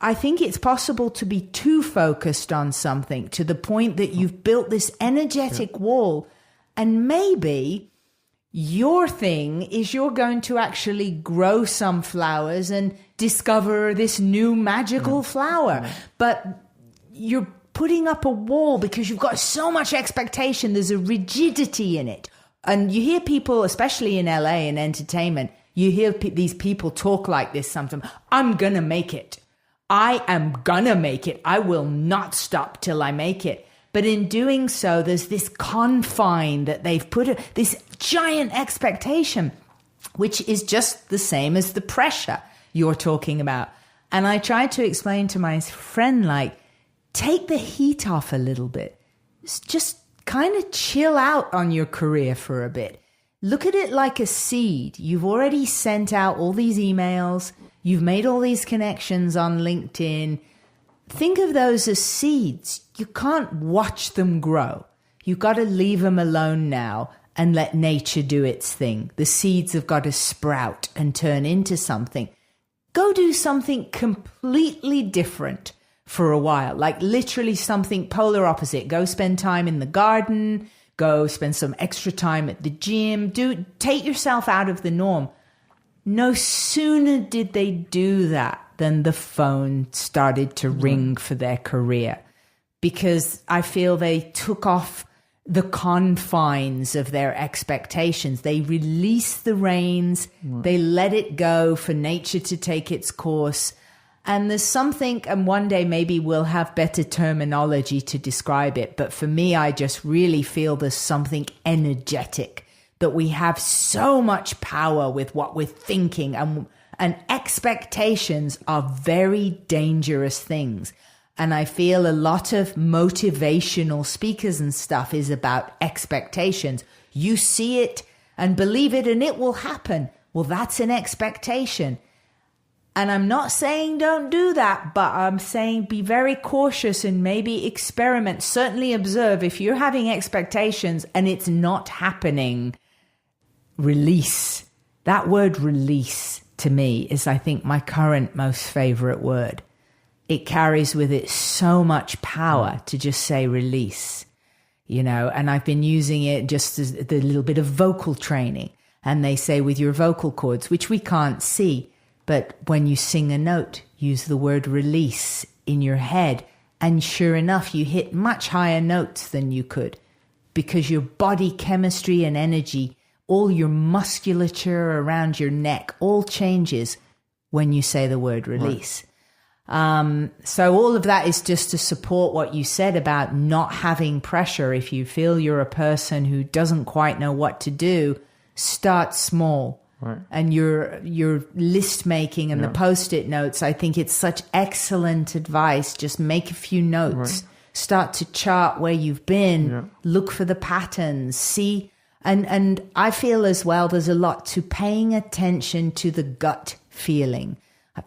I think it's possible to be too focused on something to the point that you've built this energetic wall. And maybe your thing is you're going to actually grow some flowers and discover this new magical flower. But you're putting up a wall because you've got so much expectation. There's a rigidity in it. And you hear people, especially in LA in entertainment, you hear these people talk like this sometimes. I'm going to make it. I am going to make it. I will not stop till I make it. But in doing so, there's this confine that they've put, this giant expectation, which is just the same as the pressure you're talking about. And I tried to explain to my friend, take the heat off a little bit. Just kind of chill out on your career for a bit. Look at it like a seed. You've already sent out all these emails. You've made all these connections on LinkedIn. Think of those as seeds. You can't watch them grow. You've got to leave them alone now and let nature do its thing. The seeds have got to sprout and turn into something. Go do something completely different for a while, like literally something polar opposite. Go spend time in the garden, go spend some extra time at the gym, take yourself out of the norm. No sooner did they do that than the phone started to ring for their career, because I feel they took off the confines of their expectations. They released the reins, they let it go for nature to take its course. And there's something, and one day maybe we'll have better terminology to describe it, but for me, I just really feel there's something energetic, that we have so much power with what we're thinking, and expectations are very dangerous things. And I feel a lot of motivational speakers and stuff is about expectations. You see it and believe it and it will happen. Well, that's an expectation. And I'm not saying don't do that, but I'm saying be very cautious and maybe experiment. Certainly observe if you're having expectations and it's not happening. Release. That word release to me is, I think, my current most favorite word. It carries with it so much power to just say release, and I've been using it just as the little bit of vocal training. And they say with your vocal cords, which we can't see, but when you sing a note, use the word release in your head. And sure enough, you hit much higher notes than you could, because your body chemistry and energy, all your musculature around your neck, all changes when you say the word release. Right. So all of that is just to support what you said about not having pressure. If you feel you're a person who doesn't quite know what to do, start small. Right. And your list making and the Post-it notes, I think it's such excellent advice. Just make a few notes, start to chart where you've been, look for the patterns, see. And I feel as well, there's a lot to paying attention to the gut feeling.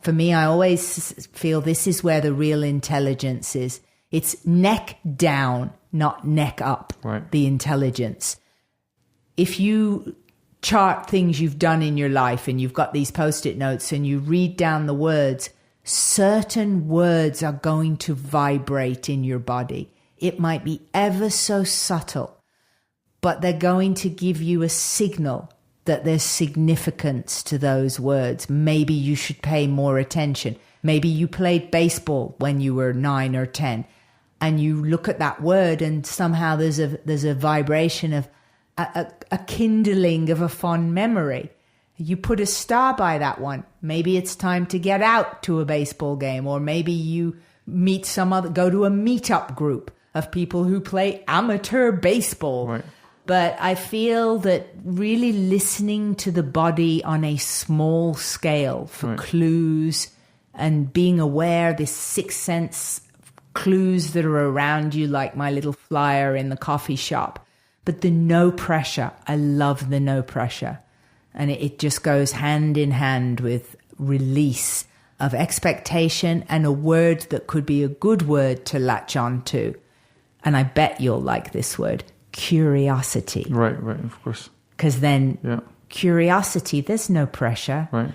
For me, I always feel this is where the real intelligence is. It's neck down, not neck up, the intelligence. If you chart things you've done in your life and you've got these Post-it notes and you read down the words, certain words are going to vibrate in your body. It might be ever so subtle, but they're going to give you a signal that there's significance to those words. Maybe you should pay more attention. Maybe you played baseball when you were 9 or 10 and you look at that word and somehow there's a vibration of a kindling of a fond memory. You put a star by that one. Maybe it's time to get out to a baseball game, or maybe you meet go to a meetup group of people who play amateur baseball. Right. But I feel that really listening to the body on a small scale for clues and being aware, this sixth sense clues that are around you, like my little flyer in the coffee shop. But the no pressure, I love the no pressure. And it just goes hand in hand with release of expectation and a word that could be a good word to latch on to. And I bet you'll like this word. Curiosity. Right, of course. Because then curiosity, there's no pressure. Right.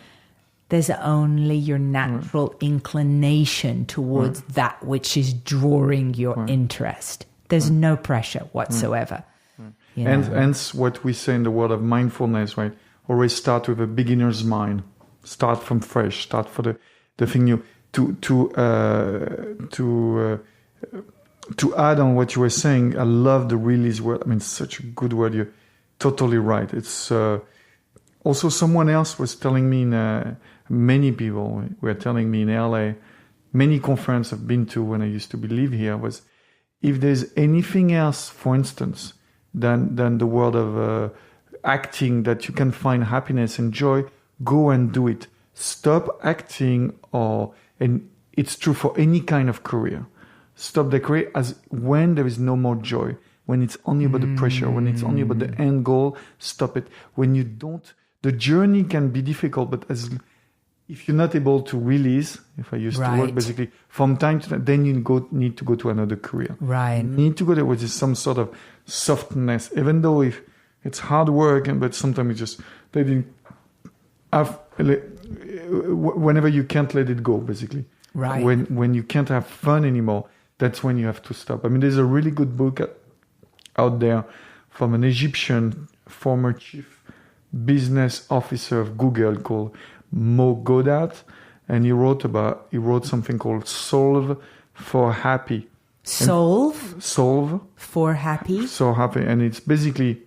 There's only your natural inclination towards that which is drawing your interest. There's no pressure whatsoever. Right. And hence what we say in the world of mindfulness, right? Always start with a beginner's mind. Start from fresh. Start for the thing new. To add on what you were saying, I love the release word. I mean, such a good word. You're totally right. It's also someone else was telling me, many people were telling me in LA, many conferences I've been to when I used to live here, was if there's anything else, for instance, than the world of acting that you can find happiness and joy, go and do it. Stop acting, and it's true for any kind of career. Stop the career as when there is no more joy, when it's only about the pressure, when it's only about the end goal, stop it. When you don't, the journey can be difficult, but if you're not able to release, if I used to work basically, from time to time, then you need to go to another career. Right. You need to go there with some sort of softness, even though if It's hard work, but sometimes it's just letting whenever you can't let it go, basically. Right. When you can't have fun anymore, that's when you have to stop. I mean, there's a really good book out there from an Egyptian former chief business officer of Google called Mo Goddard, and he wrote something called Solve for Happy. Solve for happy. So happy, and it's basically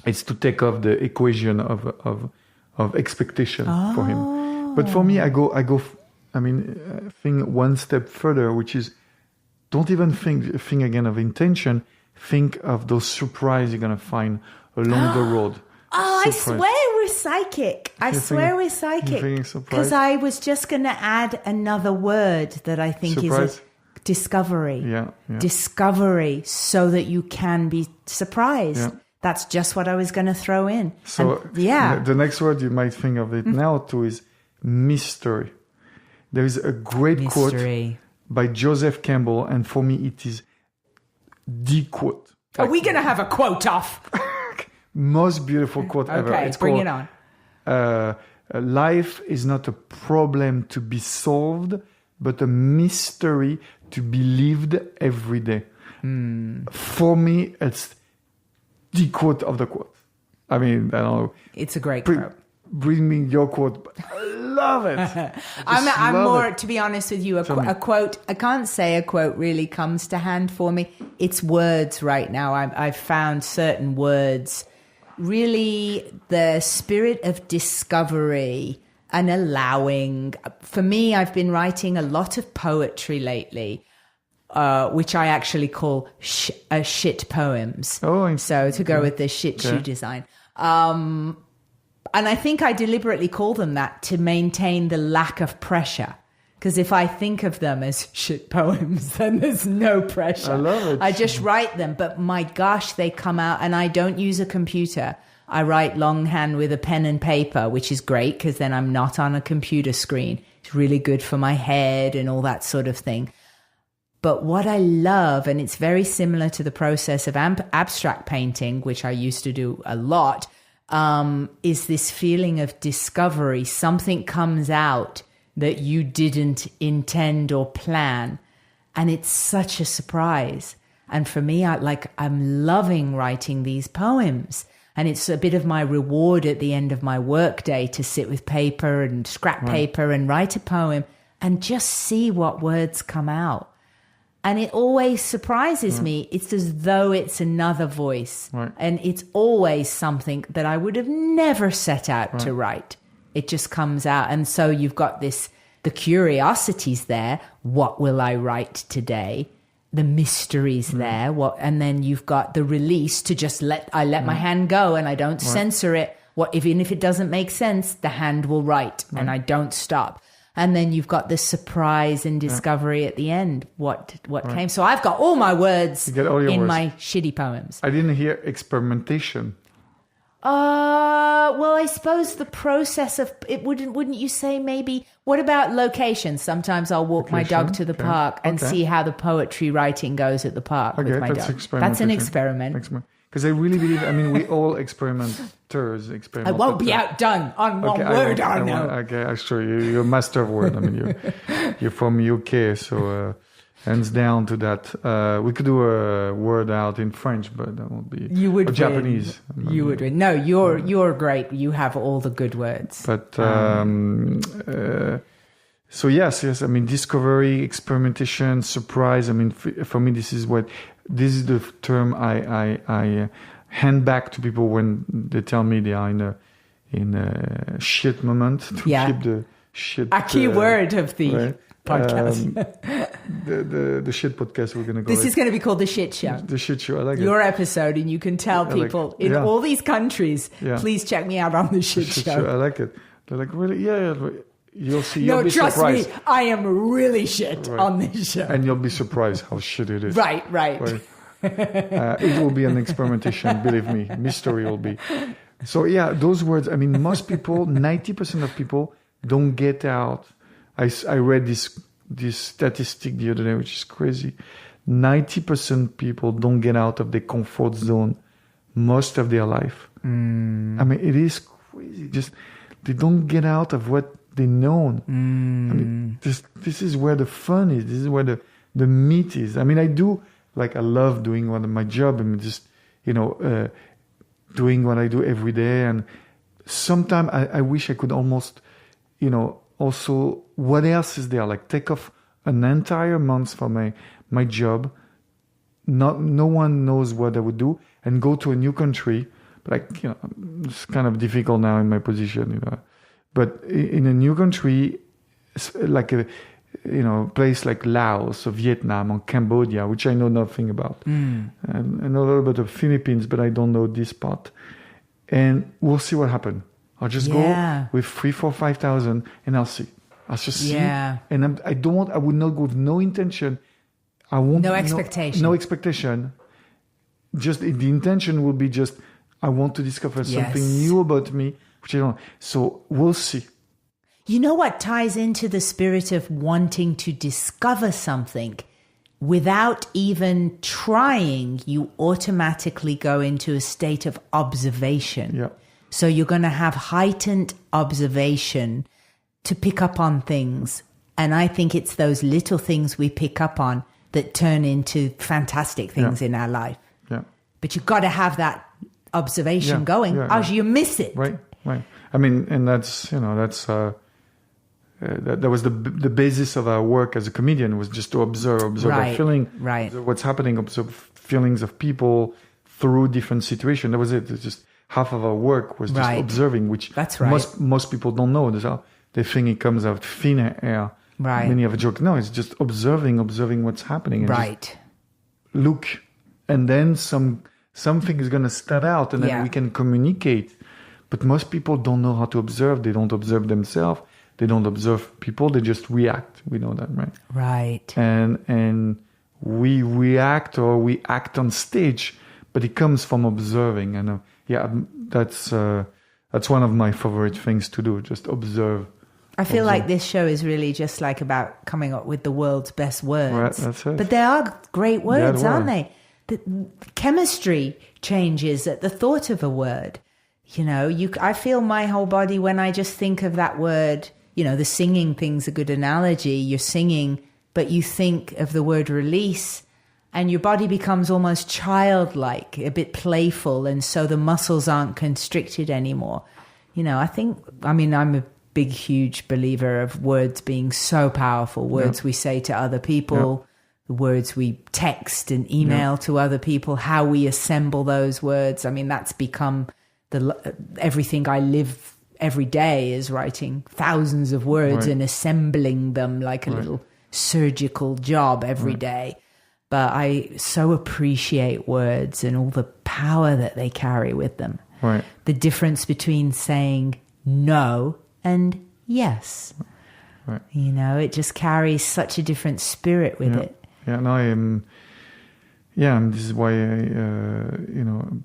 to take off the equation of expectation for him. But for me, I think one step further, which is don't even think again of intention. Think of those surprises you're gonna find along the road. Oh, surprise. I swear we're psychic. Because I was just going to add another word that I think surprise? Is discovery. Yeah. Discovery, so that you can be surprised. Yeah. That's just what I was going to throw in. So the next word you might think of it now too is mystery. There is a great quote by Joseph Campbell, and for me it is the quote. Are we going to have a quote off? Most beautiful quote ever. Okay, bring it on. Life is not a problem to be solved, but a mystery to be lived every day. For me, it's the quote of the quote. I mean, I don't know. It's a great quote. Bring me your quote. I love it. I'm more, to be honest with you, a quote. I can't say a quote really comes to hand for me. It's words right now. I've found certain words, really the spirit of discovery and allowing. For me, I've been writing a lot of poetry lately, which I actually call shit poems. Oh, so to go with the shit shoe design. And I think I deliberately call them that to maintain the lack of pressure. Because if I think of them as shit poems, then there's no pressure. I love it. I just write them. But my gosh, they come out. And I don't use a computer. I write longhand with a pen and paper, which is great because then I'm not on a computer screen. It's really good for my head and all that sort of thing. But what I love, and it's very similar to the process of abstract painting, which I used to do a lot, is this feeling of discovery. Something comes out that you didn't intend or plan, and it's such a surprise. And for me, I'm loving writing these poems, and it's a bit of my reward at the end of my workday to sit with paper and scrap paper and write a poem and just see what words come out. And it always surprises me. It's as though it's another voice. Right. And it's always something that I would have never set out to write. It just comes out. And so you've got the curiosity's there. What will I write today? The mystery's there. And then you've got the release to just let my hand go and I don't censor it. Even if it doesn't make sense, the hand will write and I don't stop. And then you've got the surprise and discovery at the end. What came? So I've got all my words in my shitty poems. I didn't hear experimentation. Well, I suppose the process of it wouldn't you say maybe? What about location? Sometimes I'll walk my dog to the park and see how the poetry writing goes at the park with my dog. That's an experiment. Because I really believe, we all experimenters experiment. I won't be outdone on one word, Arnaud. Okay, I'm sure you're a master of word. You're from UK, so hands down to that. We could do a word out in French, but that won't be. You would or Japanese. You would win. No, you're great. You have all the good words. But so yes. Discovery, experimentation, surprise. For me, this is the term I hand back to people when they tell me they are in a shit moment to keep the shit. A key word of the podcast. The shit podcast we're going to go. This is going to be called The Shit Show. The Shit Show. I like it. Your episode, and you can tell people in all these countries, please check me out on The Shit Show. I like it. They're like, really? Yeah. You'll see. No, you'll be trust surprised. me, I am really shit on this show. And you'll be surprised how shit it is. Right. It will be an experimentation, believe me. Mystery will be. So those words, most people, 90% of people don't get out. I read this statistic the other day, which is crazy. 90% people don't get out of their comfort zone most of their life. I mean, it is crazy. Just they don't get out of what they know. I mean, this is where the fun is. This is where the meat is. I mean, I love doing my job. I mean, just, doing what I do every day. And sometimes I wish I could almost, also, what else is there? Like take off an entire month from my job. No one knows what I would do, and go to a new country. But it's kind of difficult now in my position, But in a new country, like a place like Laos or Vietnam or Cambodia, which I know nothing about. And I know a little bit of Philippines, but I don't know this part. And we'll see what happens. I'll just go with 3,000, 4,000, 5,000, and I'll see. I'll just see. And I would not go with no intention. I won't. No expectation. No expectation. Just the intention will be just, I want to discover something new about me, which I don't. So we'll see. You know what ties into the spirit of wanting to discover something? Without even trying, you automatically go into a state of observation. Yeah. So you're going to have heightened observation to pick up on things. And I think it's those little things we pick up on that turn into fantastic things in our life. Yeah. But you've got to have that observation going, else you miss it. Right. I mean, and that's that was the basis of our work as a comedian, was just to observe a feeling, observe what's happening, observe feelings of people through different situations. That was it. It's just half of our work was just observing, which that's right. Most people don't know. They think it comes out thin air. Right. Many have a joke. No, it's just observing what's happening. And just look, and then something is going to start out, and then we can communicate. But most people don't know how to observe. They don't observe themselves. They don't observe people. They just react. We know that, right? Right. And we react or we act on stage, but it comes from observing. And that's one of my favorite things to do. Just observe. I feel like this show is really just like about coming up with the world's best words. Right, that's it. But they are great words, aren't they? The chemistry changes at the thought of a word. I feel my whole body when I just think of that word. The singing thing's a good analogy. You're singing, but you think of the word release, and your body becomes almost childlike, a bit playful, and so the muscles aren't constricted anymore. I'm a big, huge believer of words being so powerful. Words we say to other people, the words we text and email to other people, how we assemble those words. I mean, that's become everything I live every day is writing thousands of words and assembling them like a little surgical job every day. But I so appreciate words and all the power that they carry with them. Right. The difference between saying no and yes. Right. It just carries such a different spirit with it. Yeah, no, I am. Yeah, and this is why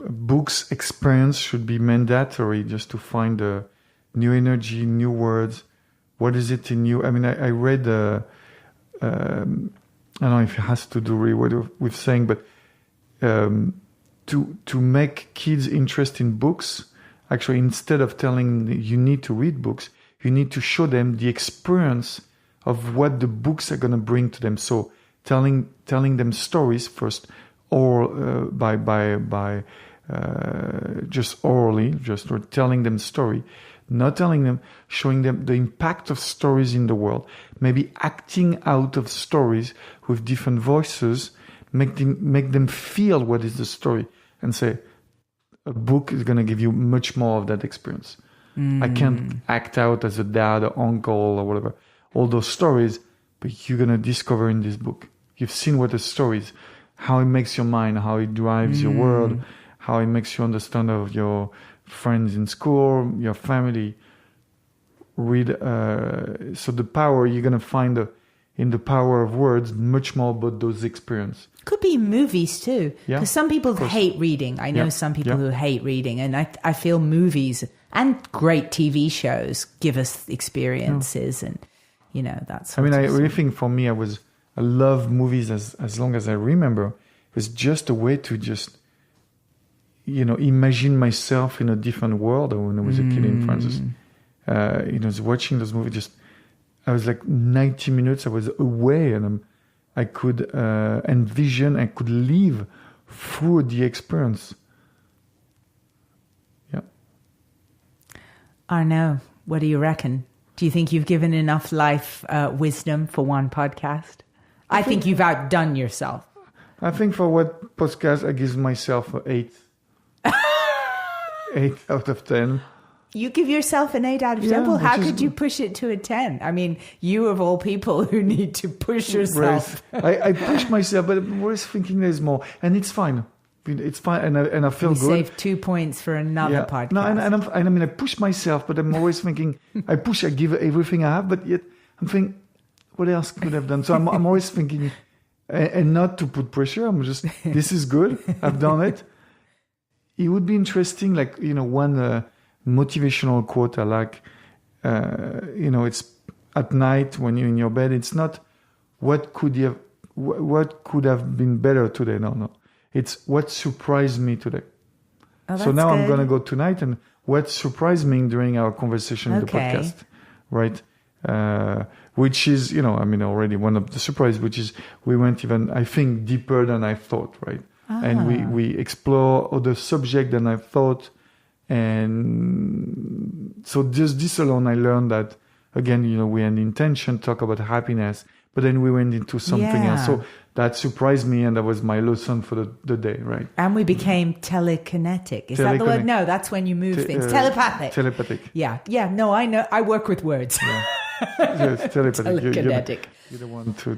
books experience should be mandatory, just to find new energy, new words. What is it in you? I mean, I read. I don't know if it has to do really with saying, but to make kids interested in books, actually, instead of telling you need to read books, you need to show them the experience of what the books are going to bring to them. So telling them stories first, or by just orally, or telling them story, not telling them, showing them the impact of stories in the world, maybe acting out of stories with different voices, make them feel what is the story, and say, a book is going to give you much more of that experience. I can't act out as a dad or uncle or whatever, all those stories, but you're going to discover in this book. You've seen what the story is, how it makes your mind, how it drives your world, how it makes you understand of your friends in school, your family. Read. So the power, you're going to find in the power of words much more about those experiences. Could be movies too. Because some people hate reading. I know some people who hate reading. And I feel movies and great TV shows give us experiences and, that's. I mean, I really think for me, I love movies as long as I remember. It was just a way to just, imagine myself in a different world when I was a kid in France. Watching those movies, I was like 90 minutes, I was away, and I could envision, I could live through the experience. Yeah. Arnaud, what do you reckon? Do you think you've given enough life wisdom for one podcast? I think you've outdone yourself. I think for what podcast, I give myself 8. 8 out of 10. You give yourself an 8 out of 10? Yeah, well, how could you push it to a 10? I mean, you of all people who need to push yourself. I push myself, but I'm always thinking there's more. And it's fine. It's fine, and I feel good. Save 2 points for another podcast. No, and I push myself, but I'm always thinking, I give everything I have, but yet I'm thinking, what else could I have done? So I'm always thinking, and not to put pressure, I'm just, this is good, I've done it. It would be interesting, one motivational quote I like, it's at night when you're in your bed, it's not what could have been better today, no. It's what surprised me today. Oh, so now good. I'm going to go tonight and what surprised me during our conversation in the podcast, right? Which is, already one of the surprises, which is we went even, I think, deeper than I thought, right? And we explore other subject than I thought. And so just this alone, I learned that, again, we had the intention to talk about happiness, but then we went into something else. So that surprised me, and that was my lesson for the day, right? And we became telekinetic. Is that the word? No, that's when you move things. Telepathic. Telepathic. Yeah. No, I know. I work with words. Yeah. Yes, telepathic. Telekinetic. You're the one to...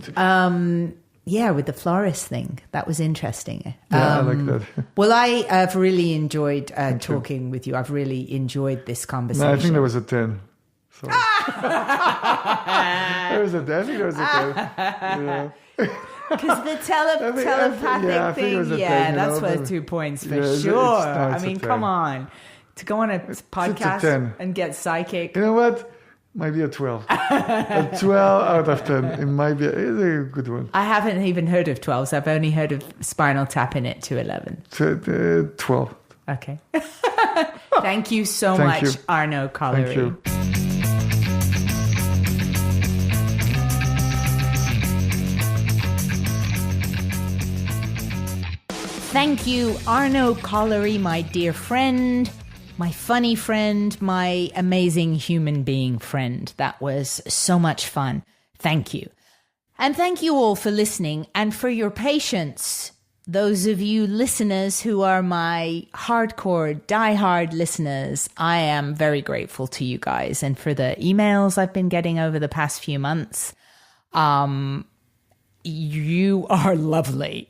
with the florist thing. That was interesting. I like that. Well, I have really enjoyed talking with you. I've really enjoyed this conversation. No, I think there was a 10. Sorry. There was a 10. I think there was a 10. Because the telepathic thing, that's worth 2 points for sure. I mean, come on. To go on a podcast and get psychic. You know what? Might be a 12. A 12 out of 10. It might be a good one. I haven't even heard of 12s. I've only heard of Spinal Tapping it to 11. 12. Okay. Thank you so much, Arnaud Collery. Thank you. Thank you, Arnaud Collery, my dear friend, my funny friend, my amazing human being friend. That was so much fun. Thank you. And thank you all for listening and for your patience. Those of you listeners who are my hardcore, diehard listeners, I am very grateful to you guys. And for the emails I've been getting over the past few months, you are lovely.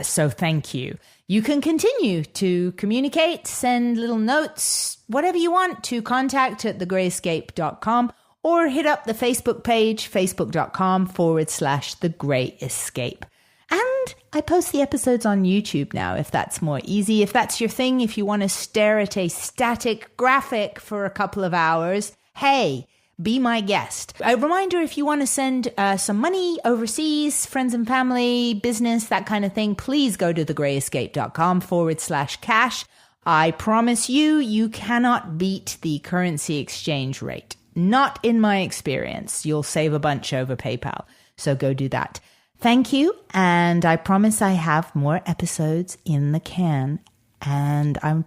So thank you. You can continue to communicate, send little notes, whatever you want, to contact@thegreyescape.com or hit up the Facebook page, facebook.com/thegreyescape. And I post the episodes on YouTube now, if that's more easy. If that's your thing, if you want to stare at a static graphic for a couple of hours, hey, be my guest. A reminder, if you want to send some money overseas, friends and family, business, that kind of thing, please go to thegreyescape.com/cash. I promise you cannot beat the currency exchange rate. Not in my experience. You'll save a bunch over PayPal. So go do that. Thank you. And I promise I have more episodes in the can, and I'm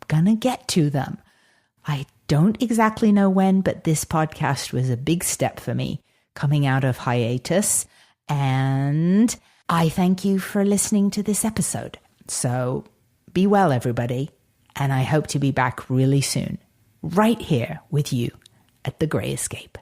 gonna get to them. I don't exactly know when, but this podcast was a big step for me coming out of hiatus. And I thank you for listening to this episode. So be well, everybody. And I hope to be back really soon, right here with you at The Grey Escape.